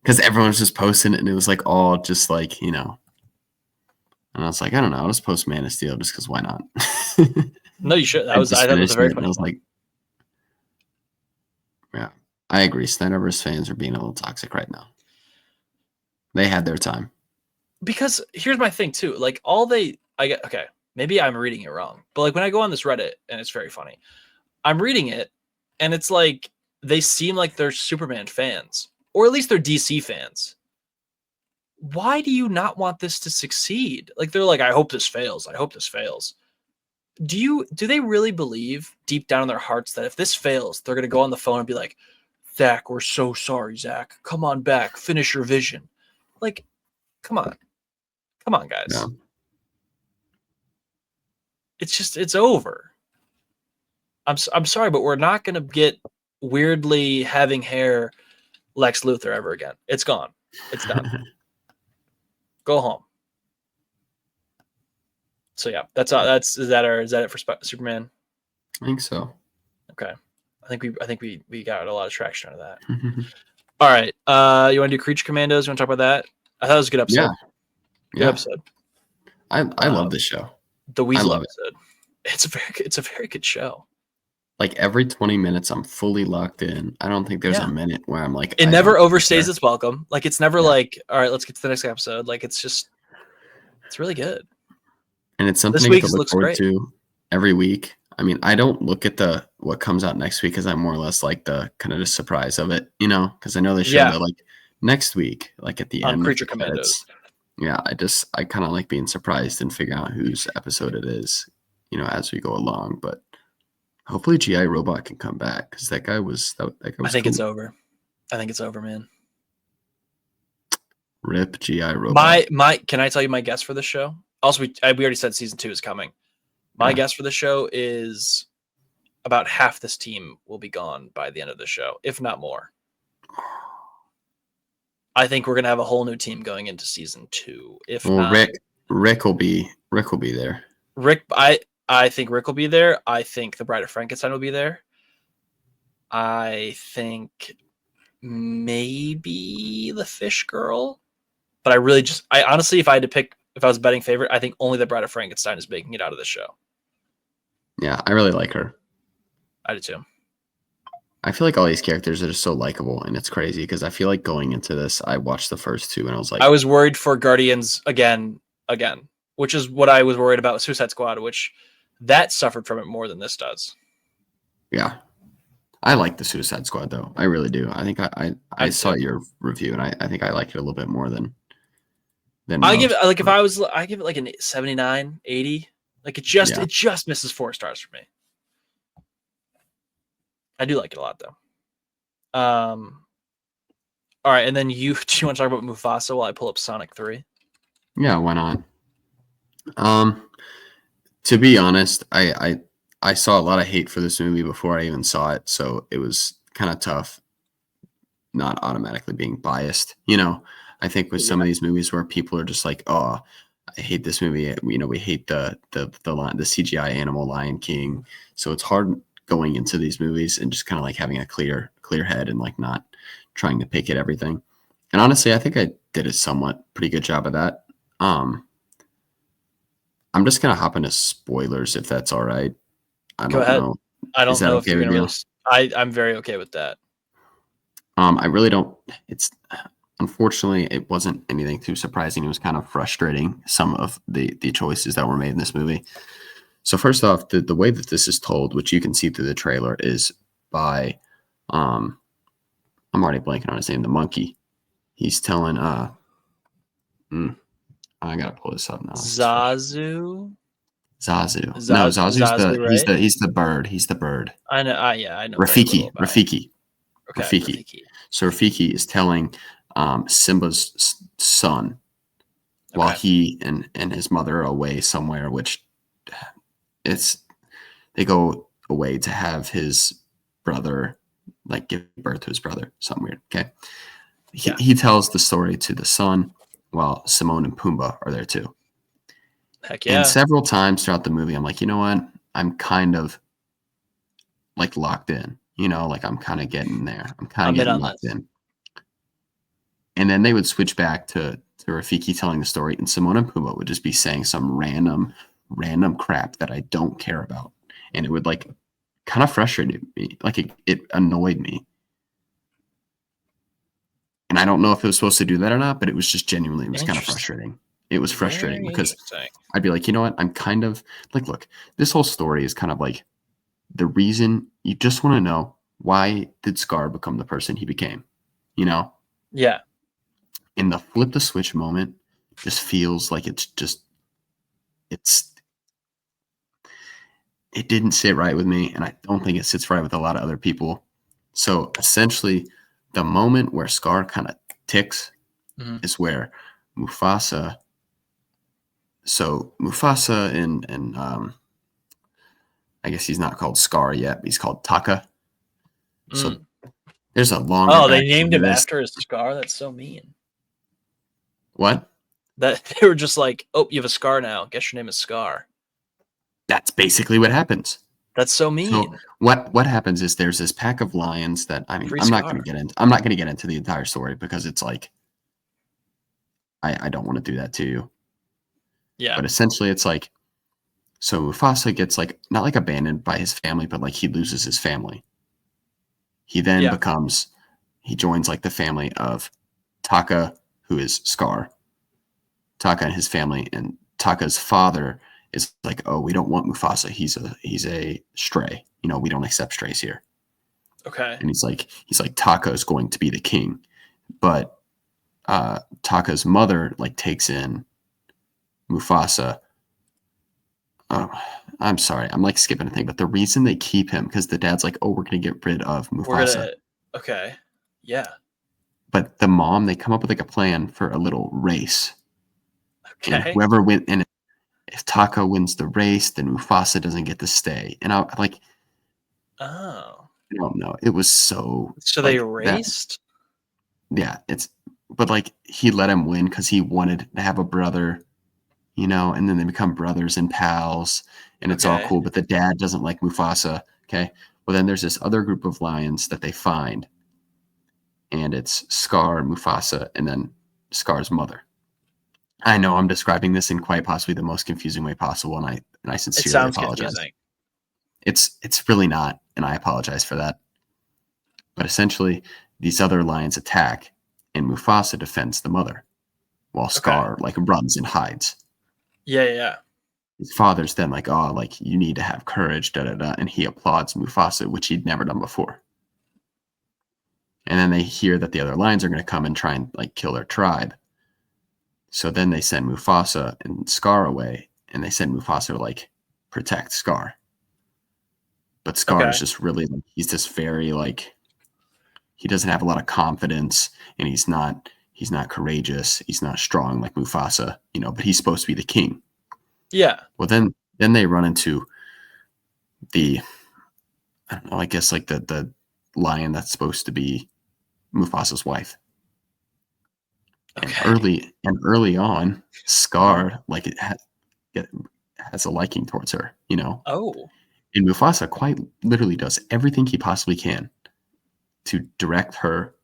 Because everyone was just posting it, and it was like all just like, you know. And I was like, I don't know, I'll just post Man of Steel just because why not? No, you should. I thought it was a very funny. I was like, yeah, I agree. Snyderverse fans are being a little toxic right now. They had their time. Because here's my thing too. Like okay, maybe I'm reading it wrong, but like when I go on this Reddit and it's very funny, I'm reading it and it's like they seem like they're Superman fans, or at least they're DC fans. Why do you not want this to succeed? Like they're like, I hope this fails. I hope this fails. Do they really believe deep down in their hearts that if this fails, they're gonna go on the phone and be like, Zach, we're so sorry, Zach. Come on back, finish your vision. Like, come on, guys. Yeah. It's over. I'm sorry, but we're not gonna get weirdly having hair Lex Luthor ever again. It's gone. It's done. Go home. So yeah, is that it for Superman? I think so. Okay. I think we got a lot of traction out of that. All right. You want to do Creature Commandos? You want to talk about that? I thought it was a good episode. Yeah. Good episode. I love this show. The Weasel episode. It's a very good show. Like every 20 minutes, I'm fully locked in. I don't think there's a minute where I'm like, it never overstays its welcome. Like it's never like, all right, let's get to the next episode. Like it's really good. And it's something I get to look forward to every week. I mean, I don't look at what comes out next week because I more or less like the kind of the surprise of it, you know, because I know they show that like next week, like at the end. On Creature Commandos. Yeah, I kind of like being surprised and figuring out whose episode it is, you know, as we go along. But hopefully G.I. Robot can come back because that guy was I think it's over. I think it's over, man. Rip G.I. Robot. Can I tell you my guess for this show? Also, we already said season 2 is coming. My guess for the show is about half this team will be gone by the end of the show, if not more. I think we're gonna have a whole new team going into season 2. Rick will be there. I think Rick will be there. I think the Bride of Frankenstein will be there. I think maybe the Fish Girl, but I honestly, if I had to pick, if I was a betting favorite, I think only the Bride of Frankenstein is making it out of the show. Yeah, I really like her. I do too. I feel like all these characters are just so likable, and it's crazy because I feel like going into this, I watched the first 2 and I was like, I was worried for Guardians again, which is what I was worried about with Suicide Squad, which that suffered from it more than this does. Yeah, I like the Suicide Squad though. I really do. I think I saw your review, and I think I like it a little bit more than. I give it like I give it like a 79, 80. Like it just misses 4 stars for me. I do like it a lot though. All right, and then do you want to talk about Mufasa while I pull up Sonic 3? Yeah, why not? To be honest, I saw a lot of hate for this movie before I even saw it, so it was kind of tough not automatically being biased. You know, I think with some of these movies where people are just like, oh, I hate this movie. You know, we hate the CGI animal Lion King. So it's hard going into these movies and just kind of like having a clear head and like not trying to pick at everything. And honestly, I think I did a somewhat pretty good job of that. I'm just gonna hop into spoilers if that's all right. Go ahead. Know. I don't know if you're gonna really. I'm very okay with that. I really don't. It's unfortunately it wasn't anything too surprising. It was kind of frustrating, some of the choices that were made in this movie. So first off, the way that this is told, which you can see through the trailer, is by I'm already blanking on his name, the monkey. He's telling I gotta pull this up now. Zazu. No, Zazu's right? he's the bird. He's the bird. I know. I know. Rafiki. Okay, Rafiki. So Rafiki is telling Simba's son while he and his mother are away somewhere, which they go away to have his brother, like give birth to his brother, something weird. Okay. Yeah. He tells the story to the son while Simone and Pumbaa are there too. Heck yeah. And several times throughout the movie, I'm like, you know what? I'm kind of like locked in, like I'm kind of getting there. I'm kind of getting locked in. And then they would switch back to Rafiki telling the story, and Simone and Pumbaa would just be saying some random crap that I don't care about. And it would like kind of frustrate me. Like it annoyed me. And I don't know if it was supposed to do that or not, but it was just genuinely, it was kind of frustrating. It was frustrating because I'd be like, you know what? I'm kind of like, look, this whole story is kind of like the reason you just want to know, why did Scar become the person he became? Yeah. And the flip the switch moment just feels like it didn't sit right with me. And I don't think it sits right with a lot of other people. So essentially, the moment where Scar kind of ticks is where Mufasa. So Mufasa and I guess he's not called Scar yet, but he's called Taka. So there's a longer. Oh, they named him after his scar. That's so mean. What? That they were just like, oh, you have a scar now. Guess your name is Scar. That's basically what happens. That's so mean. So what happens is there's this pack of lions that I'm not going to get into the entire story because it's like I don't want to do that to you. Yeah. But essentially it's like, so Mufasa gets like not like abandoned by his family, but like he loses his family. He then he joins like the family of Taka, who is Scar. Taka and his family, and Taka's father is like, oh, we don't want Mufasa. He's a stray. We don't accept strays here. Okay. And he's like Taka is going to be the king, but Taka's mother like takes in Mufasa. Oh, I'm sorry, I'm like skipping a thing, but the reason they keep him because the dad's like, oh, we're gonna get rid of Mufasa. Okay. Yeah. But the mom, they come up with like a plan for a little race. Okay. And whoever wins, and if Taka wins the race, then Mufasa doesn't get to stay. And I like, oh, I don't know. It was so. So they raced. Yeah, but like he let him win because he wanted to have a brother, and then they become brothers and pals, and it's all cool. But the dad doesn't like Mufasa. Okay. Well, then there's this other group of lions that they find, and it's Scar, Mufasa, and then Scar's mother. I know I'm describing this in quite possibly the most confusing way possible, and I sincerely apologize. Confusing. It's really not, and I apologize for that. But essentially, these other lions attack, and Mufasa defends the mother, while Scar like runs and hides. Yeah. His father's then like, oh, like you need to have courage, and he applauds Mufasa, which he'd never done before. And then they hear that the other lions are going to come and try and like kill their tribe. So then they send Mufasa and Scar away, and they send Mufasa to like protect Scar. But Scar is just really, he's just very like, he doesn't have a lot of confidence, and he's not courageous. He's not strong like Mufasa, but he's supposed to be the king. Yeah. Well, then they run into I don't know, I guess like the lion that's supposed to be Mufasa's wife. Okay. And early on, Scar like has a liking towards her, Oh. And Mufasa quite literally does everything he possibly can to direct her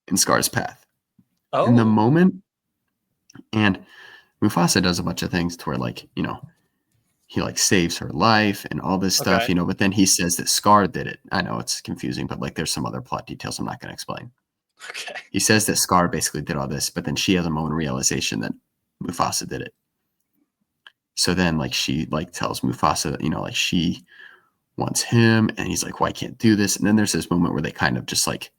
in Scar's path. Oh. In the moment, and Mufasa does a bunch of things to where like, he like saves her life and all this stuff, but then he says that Scar did it. I know it's confusing, but like there's some other plot details I'm not going to explain. Okay. He says that Scar basically did all this, but then she has a moment of realization that Mufasa did it. So then like she like tells Mufasa that, like she wants him, and he's like, well, I can't do this. And then there's this moment where they kind of just like,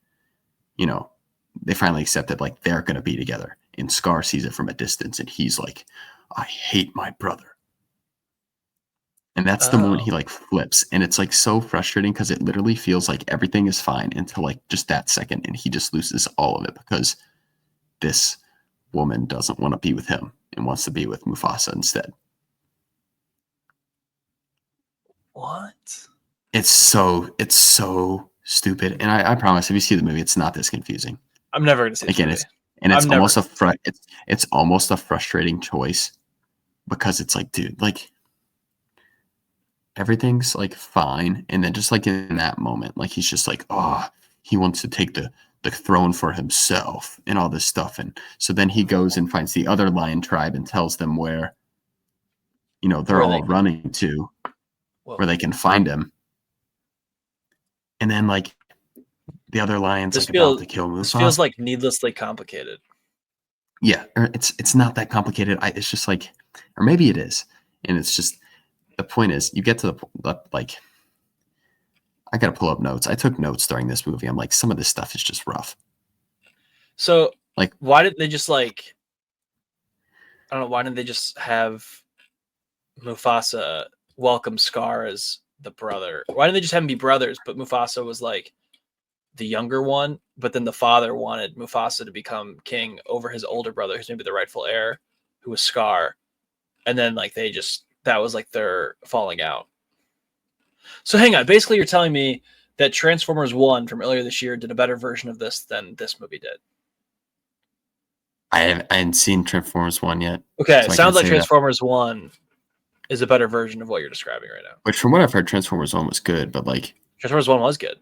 they finally accept that like they're going to be together, and Scar sees it from a distance, and he's like, I hate my brother. And that's the moment he like flips, and it's like so frustrating because it literally feels like everything is fine until like just that second, and he just loses all of it because this woman doesn't want to be with him and wants to be with Mufasa instead. What? It's so stupid. And I promise, if you see the movie, it's not this confusing. I'm never gonna see this Again, movie. it's almost it's almost a frustrating choice because it's like, dude, like everything's like fine, and then just like in that moment, like he's just like, oh, he wants to take the throne for himself and all this stuff, and so then he goes and finds the other lion tribe and tells them where, they're Where all running to, where they can find him, and then like the other lion's about to kill Mufasa. This feels like needlessly complicated. Yeah, it's not that complicated. It's just like, or maybe it is, and it's just the point is you get to the like. I gotta pull up notes. I took notes during this movie. I'm like, some of this stuff is just rough. So, like, why did they just like? I don't know. Why didn't they just have Mufasa welcome Scar as the brother? Why didn't they just have them be brothers? But Mufasa was like the younger one, but then the father wanted Mufasa to become king over his older brother, who's maybe the rightful heir, who was Scar. And then like that was like their falling out. So hang on, basically you're telling me that Transformers 1 from earlier this year did a better version of this than this movie did. I hadn't seen Transformers 1 yet. Okay, so sounds like Transformers 1 is a better version of what you're describing right now. Which from what I've heard, Transformers 1 was good, but like Transformers 1 was good.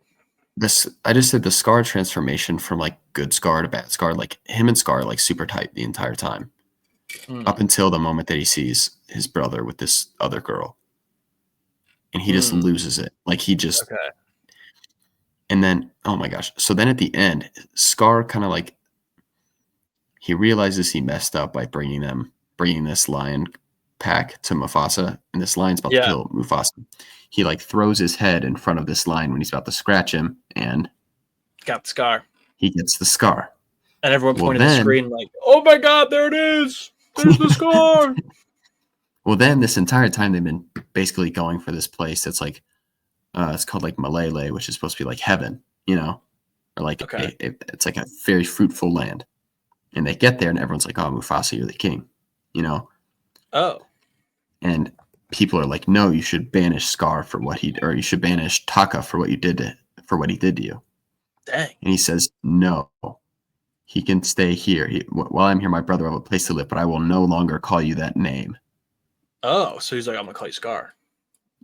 I just said the Scar transformation from like good Scar to bad Scar, like him and Scar are like super tight the entire time. Up until the moment that he sees his brother with this other girl. And he just loses it. Like he just And then, oh my gosh. So then at the end, Scar kind of like he realizes he messed up by bringing this lion pack to Mufasa, and this lion's about to kill Mufasa. He like throws his head in front of this lion when he's about to scratch him, and got the scar. He gets the scar. And everyone pointed at the screen like, oh my God, there it is. There's the scar. Well, then this entire time they've been basically going for this place that's like, it's called like Malele, which is supposed to be like heaven, or like it's like a very fruitful land. And they get there and everyone's like, oh, Mufasa, you're the king, Oh. And people are like, no, you should banish Scar or you should banish Taka for what he did to you. Dang. And he says, no, he can stay here. While I'm here, my brother will have a place to live, but I will no longer call you that name. Oh, so he's like, I'm going to call you Scar.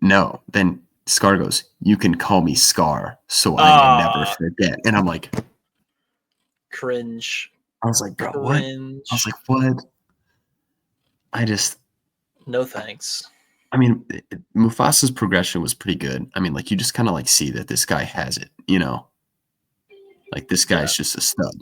No. Then Scar goes, you can call me Scar, so I may never forget. And I'm like, cringe. I was like, bro, what? I was like, what? No thanks. I mean, Mufasa's progression was pretty good. I mean, like, you just kind of like see that this guy has it, Like, this guy's just a stud.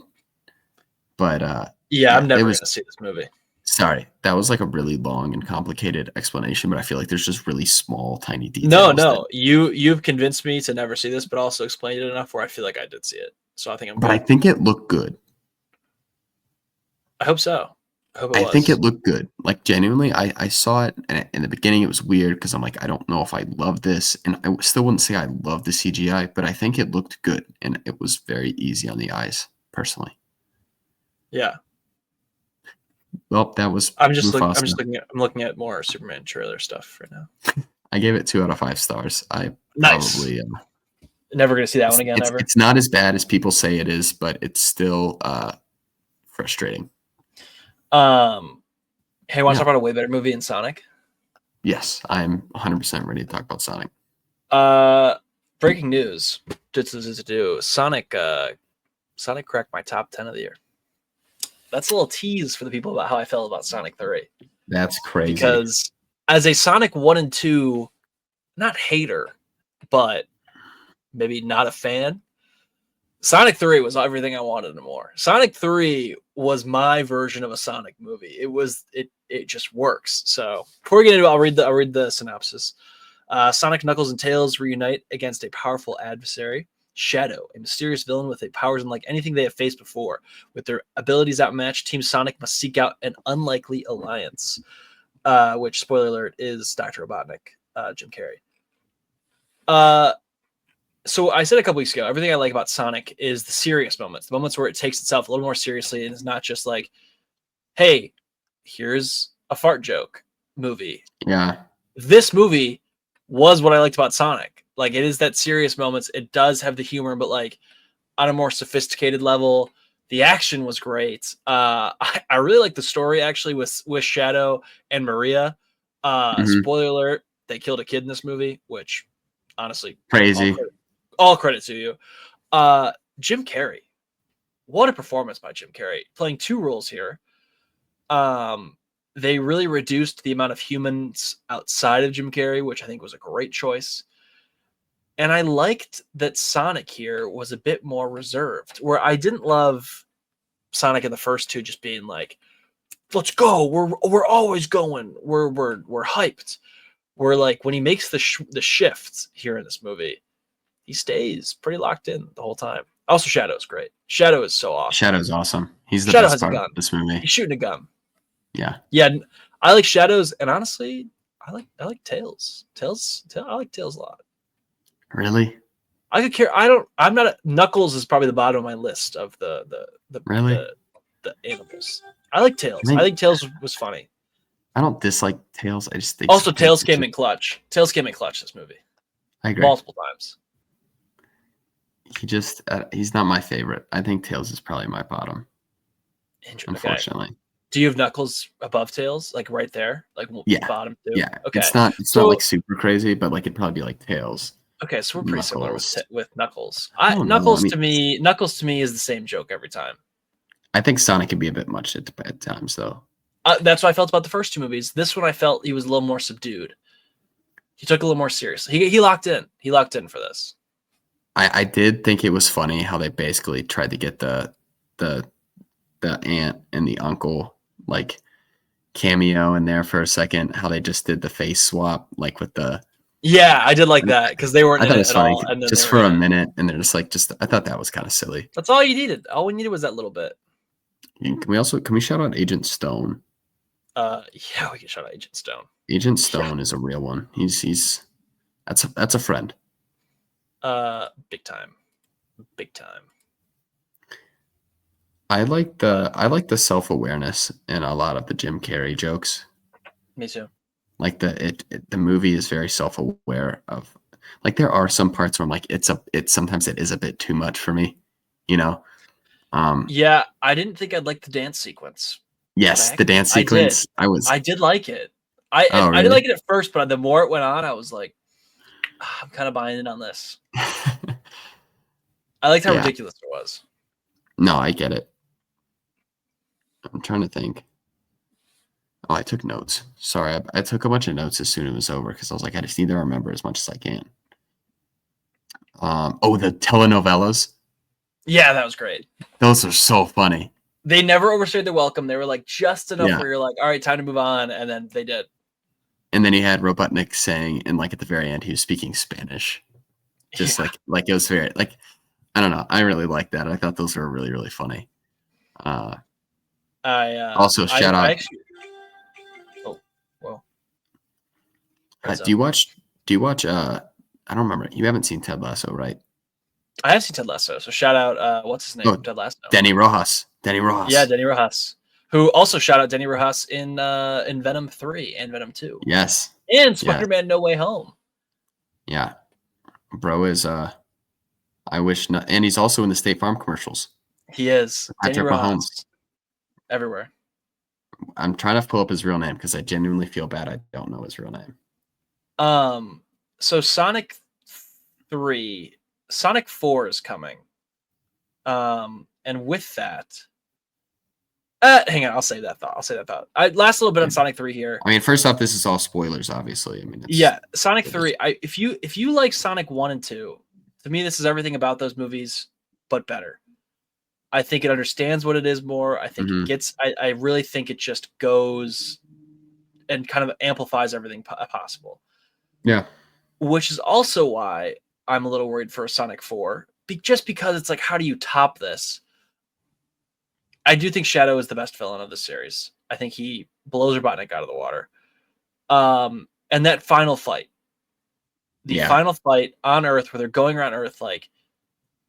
But, I'm never going to see this movie. Sorry, that was like a really long and complicated explanation, but I feel like there's just really small, tiny details. No, you've convinced me to never see this, but also explained it enough where I feel like I did see it. So I think I'm. But I think it looked good. I hope so. I think it looked good. Like genuinely, I saw it, and in the beginning it was weird because I'm like, I don't know if I love this, and I still wouldn't say I love the CGI, but I think it looked good, and it was very easy on the eyes, personally. Yeah. Well, that was. I'm looking at more Superman trailer stuff right now. I gave it 2 out of 5 stars. Nice. Probably never gonna see that one again. Ever. It's not as bad as people say it is, but it's still frustrating. Hey, want to talk about a way better movie in Sonic? Yes, I'm 100% ready to talk about Sonic. Breaking news. Sonic cracked my top 10 of the year. That's a little tease for the people about how I felt about Sonic 3. That's crazy. Because as a Sonic 1 and 2, not hater, but maybe not a fan, Sonic 3 was everything I wanted and more. Sonic 3 was my version of a Sonic movie. It just works. So before we get into it, I'll read the synopsis. Sonic, Knuckles, and Tails reunite against a powerful adversary, Shadow, a mysterious villain with powers unlike anything they have faced before. With their abilities outmatched, Team Sonic must seek out an unlikely alliance, which, spoiler alert, is Dr. Robotnik, Jim Carrey. So I said a couple weeks ago, everything I like about Sonic is the serious moments, the moments where it takes itself a little more seriously and is not just like, hey, here's a fart joke movie. Yeah. This movie was what I liked about Sonic. Like it is that serious moments. It does have the humor, but like on a more sophisticated level. The action was great. I really like the story actually with Shadow and Maria. Spoiler alert: they killed a kid in this movie, which honestly, Crazy. All credit to you. Jim Carrey, what a performance by Jim Carrey, playing two roles here. They really reduced the amount of humans outside of Jim Carrey, which I think was a great choice. And I liked that Sonic here was a bit more reserved, where I didn't love Sonic in the first two just being like, let's go, we're always going, we're hyped. We're like, when he makes the shifts here in this movie, he stays pretty locked in the whole time. Also, Shadow's great. Shadow is so awesome. Shadow's awesome. He's the Shadow best has a part gun. of this movie. He's shooting a gun. Yeah. I like Shadows, and honestly, I like Tails. I like Tails a lot. Really? I could care. I'm not. Knuckles is probably the bottom of my list of the animals. I like Tails. I think Tails was funny. I don't dislike Tails. I just think also Tails came in clutch. Tails came in clutch this movie. I agree. Multiple times. He's not my favorite. I think Tails is probably my bottom. Unfortunately. Okay. Do you have Knuckles above Tails, like right there, like bottom two? Yeah. Okay. It's not like super crazy, but like it'd probably be like Tails. Okay, so we're pretty similar with Knuckles. Knuckles to me is the same joke every time. I think Sonic can be a bit much at times, though. That's what I felt about the first two movies. This one, I felt he was a little more subdued. He took it a little more seriously. He locked in. He locked in for this. I did think it was funny how they basically tried to get the aunt and the uncle like cameo in there for a second. How they just did the face swap, like with the. Yeah, I did like that because they weren't. I thought it was funny all, and just for a minute, and they're just like, I thought that was kind of silly. That's all you needed. All we needed was that little bit. And can we shout out Agent Stone? Yeah, we can shout out Agent Stone. Agent Stone is a real one. That's a friend. Big time. I like the self-awareness in a lot of the Jim Carrey jokes. Me too. Like the movie is very self-aware of, like there are some parts where I'm like sometimes it is a bit too much for me, you know. Yeah, I didn't think I'd like the dance sequence. Yes, the dance sequence. I did like it. I didn't like it at first, but the more it went on, I was like, I'm kind of buying in on this. I liked how ridiculous it was. No, I get it. I'm trying to think. Oh, I took notes. Sorry, I took a bunch of notes as soon as it was over because I was like, I just need to remember as much as I can. The telenovelas. Yeah, that was great. Those are so funny. They never overstayed their welcome. They were like just enough where you're like, all right, time to move on, and then they did. And then he had Robotnik saying, and like at the very end, he was speaking Spanish. Just like it was very like, I don't know. I really liked that. I thought those were really, really funny. Also shout out. Do you watch? I don't remember. You haven't seen Ted Lasso, right? I have seen Ted Lasso. So shout out. What's his name? Oh, Ted Lasso. Denny Rojas. Yeah, Denny Rojas. Who also shout out Denny Rojas in Venom 3 and Venom 2. Yes. And Spider-Man No Way Home. Yeah. Bro is I wish not, and he's also in the State Farm commercials. He is. Patrick Mahomes. Everywhere. I'm trying to pull up his real name because I genuinely feel bad I don't know his real name. So Sonic 4 is coming. And with that, hang on, I'll save that thought. Last little bit on Sonic 3 here. I mean, first off, this is all spoilers, obviously. I mean, Sonic 3. If you like Sonic 1 and 2, to me, this is everything about those movies, but better. I think it understands what it is more. I think it gets. I really think it just goes and kind of amplifies everything possible. Yeah. Which is also why I'm a little worried for a Sonic 4, just because it's like, how do you top this? I do think Shadow is the best villain of the series. I think he blows Robotnik out of the water. And that final fight, final fight on Earth where they're going around Earth, like,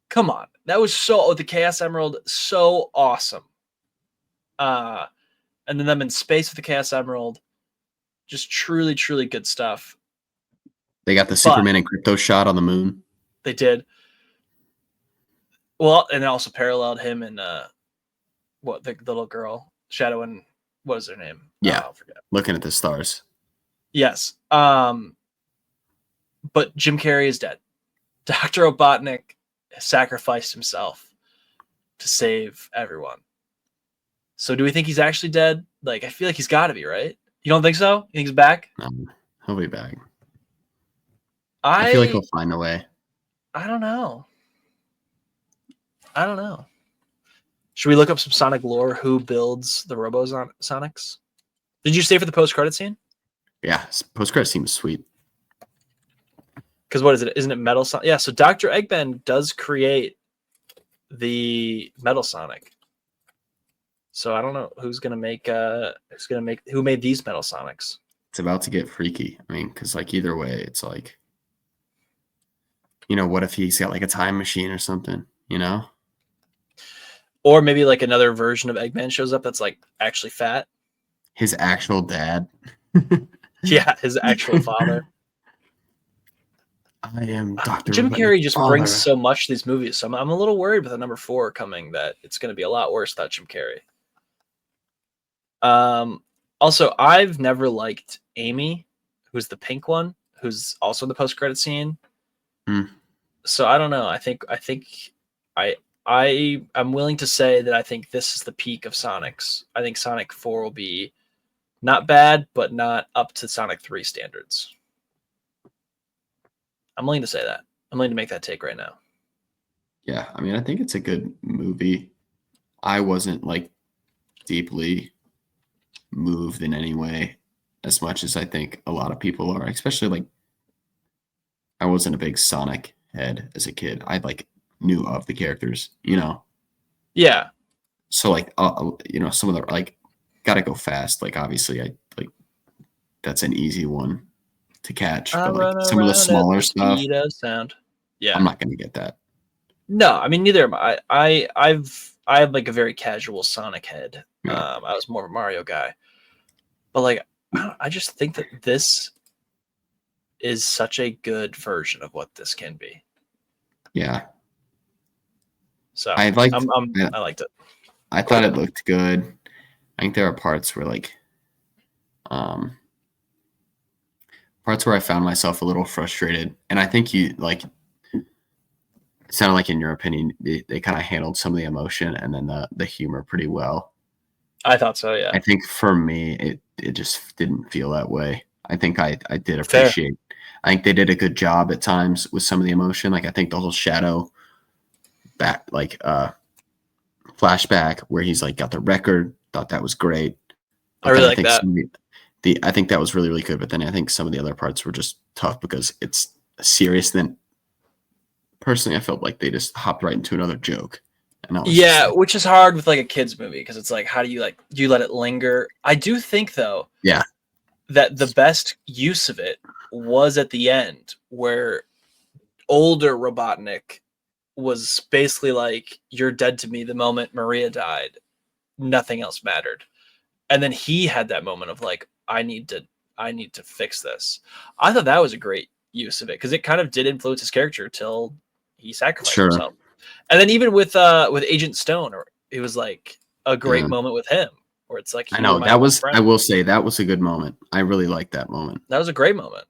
come on. That was the Chaos Emerald, so awesome. And then them in space with the Chaos Emerald, just truly, truly good stuff. They got the Superman and Crypto shot on the moon. They did. Well, and it also paralleled him and the little girl, Shadow, and what is her name? Yeah, I forget. Looking at the stars. Yes. But Jim Carrey is dead. Dr. Robotnik sacrificed himself to save everyone. So do we think he's actually dead? Like, I feel like he's got to be, right? You don't think so? You think he's back? No, he'll be back. I feel like he'll find a way. I don't know. Should we look up some Sonic lore? Who builds the Sonics? Did you stay for the post-credit scene? Yeah, post-credit scene was sweet. Because what is it? Isn't it Metal Sonic? Yeah, so Dr. Eggman does create the Metal Sonic. So I don't know who made these Metal Sonics. It's about to get freaky. I mean, because like either way, it's like, what if he's got like a time machine or something, Or maybe like another version of Eggman shows up that's like actually fat. His actual dad. Yeah, his actual father. I am Dr. Jim Carrey just brings so much to these movies. So I'm a little worried with the number 4 coming that it's going to be a lot worse without Jim Carrey. Also, I've never liked Amy, who's the pink one, who's also in the post-credit scene. So I don't know. I'm willing to say that I think this is the peak of Sonics. I think Sonic 4 will be not bad, but not up to Sonic 3 standards. I'm willing to say that. I'm willing to make that take right now. Yeah, I mean, I think it's a good movie. I wasn't like deeply moved in any way as much as I think a lot of people are, especially like I wasn't a big Sonic head as a kid. I like knew of the characters, Yeah. So like, some of the like, gotta go fast. Like obviously, I like that's an easy one to catch. But like some of the smaller stuff, sound. Yeah, I'm not gonna get that. No, I mean neither am I. I have like a very casual Sonic head. Yeah. I was more of a Mario guy, but like I just think that this is such a good version of what this can be. Yeah. So I liked it. I thought it looked good. I think there are parts where I found myself a little frustrated, and I think you like. It sounded like, in your opinion, they kind of handled some of the emotion and then the humor pretty well. I thought so, yeah. I think for me, it just didn't feel that way. I think I did appreciate. Fair. I think they did a good job at times with some of the emotion. Like I think the whole Shadow back, flashback where he's like got the record. Thought that was great. But I really like that. I think that was really, really good. But then I think some of the other parts were just tough because it's serious. Then personally, I felt like they just hopped right into another joke. And which is hard with like a kid's movie because it's like, how do you let it linger? I do think though, that the best use of it was at the end where older Robotnik was basically like, "You're dead to me." The moment Maria died, nothing else mattered, and then he had that moment of like, I need to fix this. I thought that was a great use of it because it kind of did influence his character till he sacrificed himself. And then even with Agent Stone, it was like a great moment with him where it's like, I know that was, I will say that was a good moment. I really liked that moment. That was a great moment.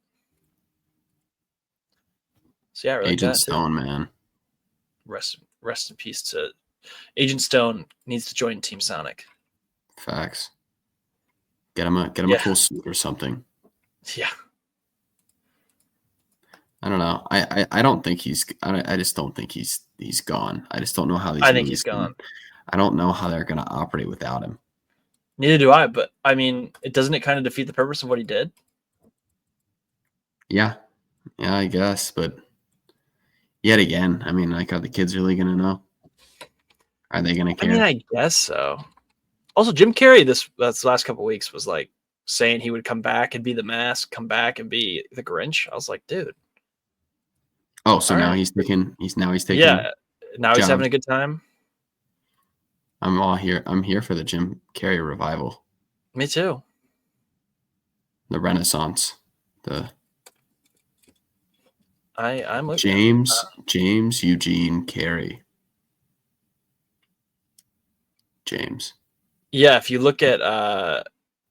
So yeah, really Agent Stone, man. Rest in peace to Agent Stone. Needs to join Team Sonic. Facts. Get him a cool suit or something. Yeah. I don't know. I don't think he's. I just don't think he's gone. I just don't know how these. I think he's gone. I don't know how they're going to operate without him. Neither do I. But I mean, doesn't it kind of defeat the purpose of what he did? Yeah, I guess. But yet again, I mean, like, are the kids really going to know? Are they going to care? I mean, I guess so. Also, Jim Carrey this last couple of weeks was like saying he would come back and be the Mask, come back and be the Grinch. I was like, dude. Oh, so now he's taking. Yeah, now he's having a good time. I'm all here. I'm here for the Jim Carrey revival. Me too. The Renaissance. I'm with you. James Eugene Carey. James. Yeah, if you look at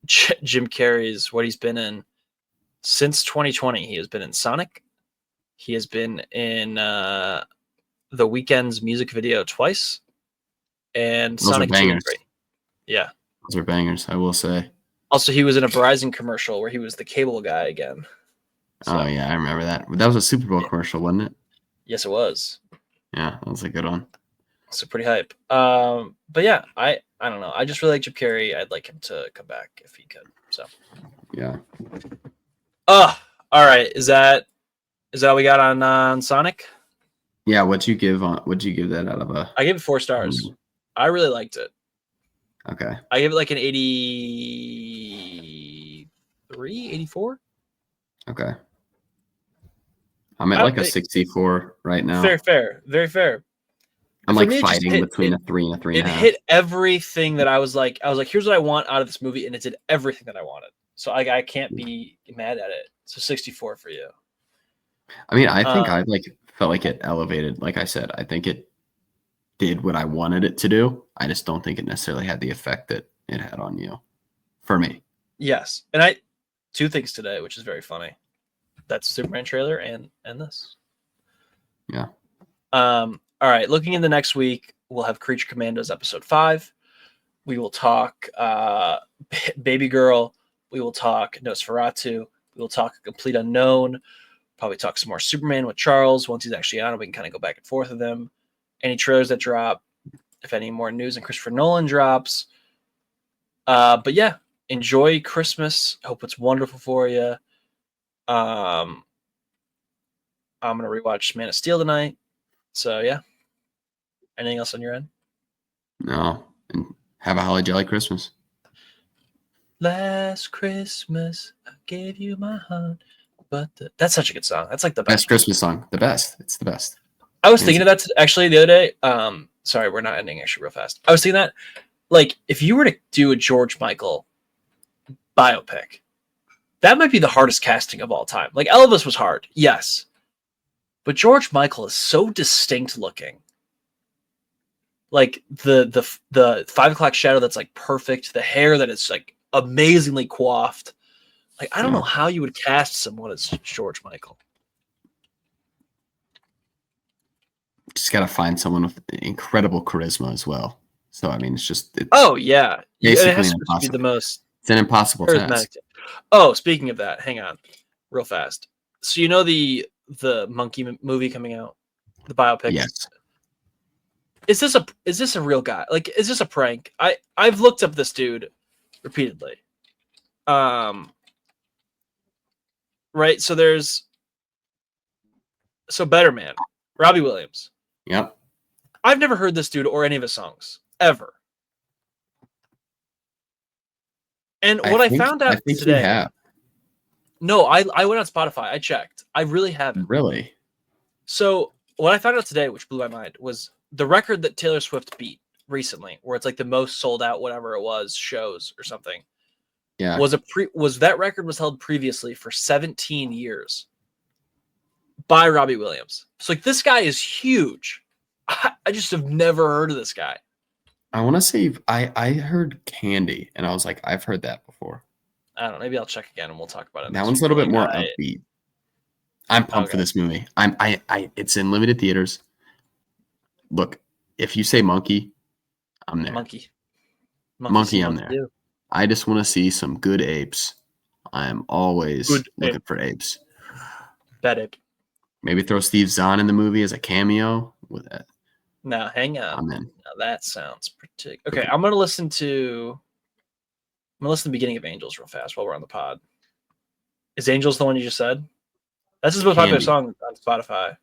Jim Carrey's what he's been in since 2020, he has been in Sonic. He has been in The Weeknd's music video twice, and Those Sonic are 2 and bangers. 3. Yeah. Those are bangers, I will say. Also, he was in a Verizon commercial where he was the cable guy again. So, oh yeah, I remember that. That was a Super Bowl commercial, wasn't it? yes, it was. Yeah, that was a good one. So pretty hype. But yeah, I don't know. I just really like Jim Carrey. I'd like him to come back if he could. So Yeah. all right. Is that all we got on Sonic? Yeah, what'd you give that out of a I gave it 4 stars. I really liked it. Okay. I gave it like an 83, 84. Okay. I'm at like a 64 right now. Fair. Very fair. I'm For like me, fighting between a 3 and a 3.5. It hit everything that I was like, here's what I want out of this movie, and it did everything that I wanted. So I can't be mad at it. So 64 for you. I mean, I think I felt like it elevated. Like I said, I think it did what I wanted it to do. I just don't think it necessarily had the effect that it had on you. For me. Yes. And 2 things today, which is very funny. That's Superman trailer and this. Yeah. All right. Looking into next week, we'll have Creature Commandos episode 5. We will talk Baby Girl. We will talk Nosferatu. We will talk A Complete Unknown. Probably talk some more Superman with Charles once he's actually on. We can kind of go back and forth with him. Any trailers that drop, if any more news and Christopher Nolan drops. But yeah, enjoy Christmas. Hope it's wonderful for you. I'm gonna rewatch Man of Steel tonight. So yeah. Anything else on your end? No. And have a holly jolly Christmas. Last Christmas, I gave you my heart. But that's such a good song. That's like the best Christmas song. The best. It's the best. I was thinking of that actually the other day. Sorry, we're not ending actually real fast. I was thinking that, like, if you were to do a George Michael biopic, that might be the hardest casting of all time. Like, Elvis was hard, yes, but George Michael is so distinct looking. Like the 5 o'clock shadow that's like perfect, the hair that is like amazingly coiffed. Like, I don't know how you would cast someone as George Michael. Just got to find someone with incredible charisma as well. So, I mean, it's just... oh, yeah. Basically it has to be the most... It's an impossible task. Oh, speaking of that, hang on. Real fast. So, you know the monkey movie coming out? The biopic? Yes. Is this a real guy? Like, is this a prank? I've looked up this dude repeatedly. Right, so Better Man, Robbie Williams. Yep. I've never heard this dude or any of his songs ever. And what I found out today. You have. No, I went on Spotify. I checked. I really haven't. Really? So what I found out today, which blew my mind, was the record that Taylor Swift beat recently, where it's like the most sold out, whatever it was, shows or something. Yeah. Was that record was held previously for 17 years by Robbie Williams. So like, this guy is huge. I just have never heard of this guy. I want to say I heard Candy and I was like, I've heard that before. I don't know. Maybe I'll check again and we'll talk about it. That one's a little bit more upbeat. I'm pumped for this movie. It's in limited theaters. Look, if you say monkey, I'm there. Monkey, I'm there. Too. I just want to see some good apes. I am always looking for apes. Bad ape. Maybe throw Steve Zahn in the movie as a cameo with that. No, hang on. I'm in. Now that sounds pretty okay. I'm gonna listen to the beginning of Angels real fast while we're on the pod. Is Angels the one you just said? That's his most popular song on Spotify.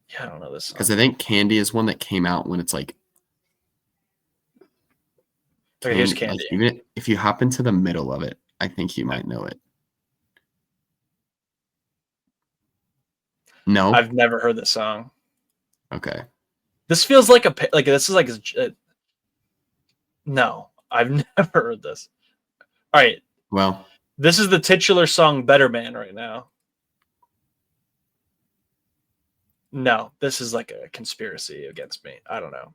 Yeah, I don't know this because I think Candy is one that came out when it's like. Okay, here's Candy. Like, even if you hop into the middle of it, I think you might know it. No, I've never heard this song. Okay, this feels like this is like no, I've never heard this. All right, well, this is the titular song "Better Man" right now. No, this is like a conspiracy against me. I don't know.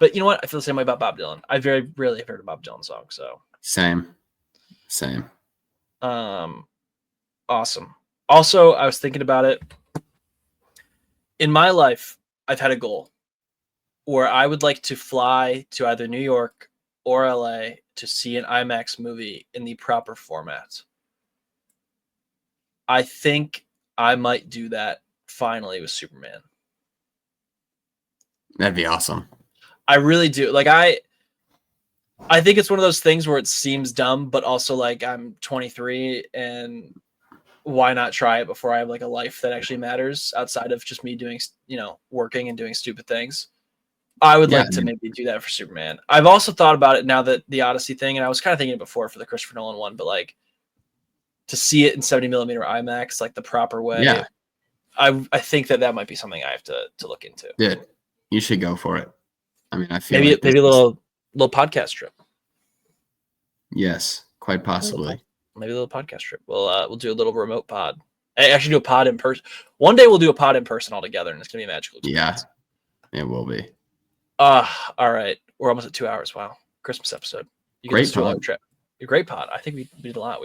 But you know what? I feel the same way about Bob Dylan. I very rarely have heard a Bob Dylan song. So Same. Awesome. Also, I was thinking about it. In my life, I've had a goal where I would like to fly to either New York or LA to see an IMAX movie in the proper format. I think I might do that finally with Superman. That'd be awesome. I really do. Like I think it's one of those things where it seems dumb, but also like I'm 23 and why not try it before I have like a life that actually matters outside of just me doing, working and doing stupid things. I would like to maybe do that for Superman. I've also thought about it now that the Odyssey thing, and I was kind of thinking it before for the Christopher Nolan one, but like to see it in 70mm IMAX, like the proper way. Yeah. I think that might be something I have to look into. Dude, you should go for it. I mean, I feel maybe like a little podcast trip. Yes, quite possibly. Maybe a little podcast trip. We'll do a little remote pod. I actually do a pod in person. One day we'll do a pod in person all together, and it's gonna be a magical experience. Yeah, it will be. All right. We're almost at 2 hours. Wow. Christmas episode. You Great a long pod. trip. A great pod. I think we did a lot.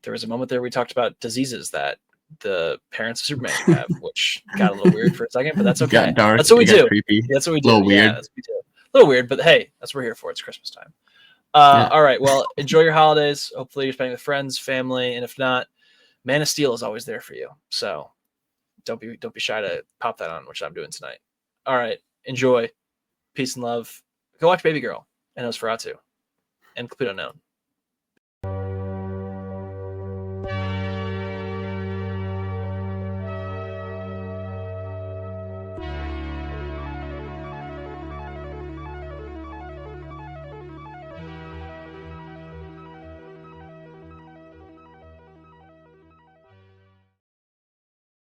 There was a moment there we talked about diseases that the parents of Superman could have, which got a little weird for a second, but that's okay. Got dark. That's what we do. Creepy. That's what we do. A little weird. Yeah, that's what we do. A little weird, but hey, that's what we're here for. It's Christmas time. All right. Well, enjoy your holidays. Hopefully you're spending with friends, family, and if not, Man of Steel is always there for you. So don't be shy to pop that on, which I'm doing tonight. All right. Enjoy. Peace and love. Go watch Baby Girl and Nosferatu and Complete Unknown.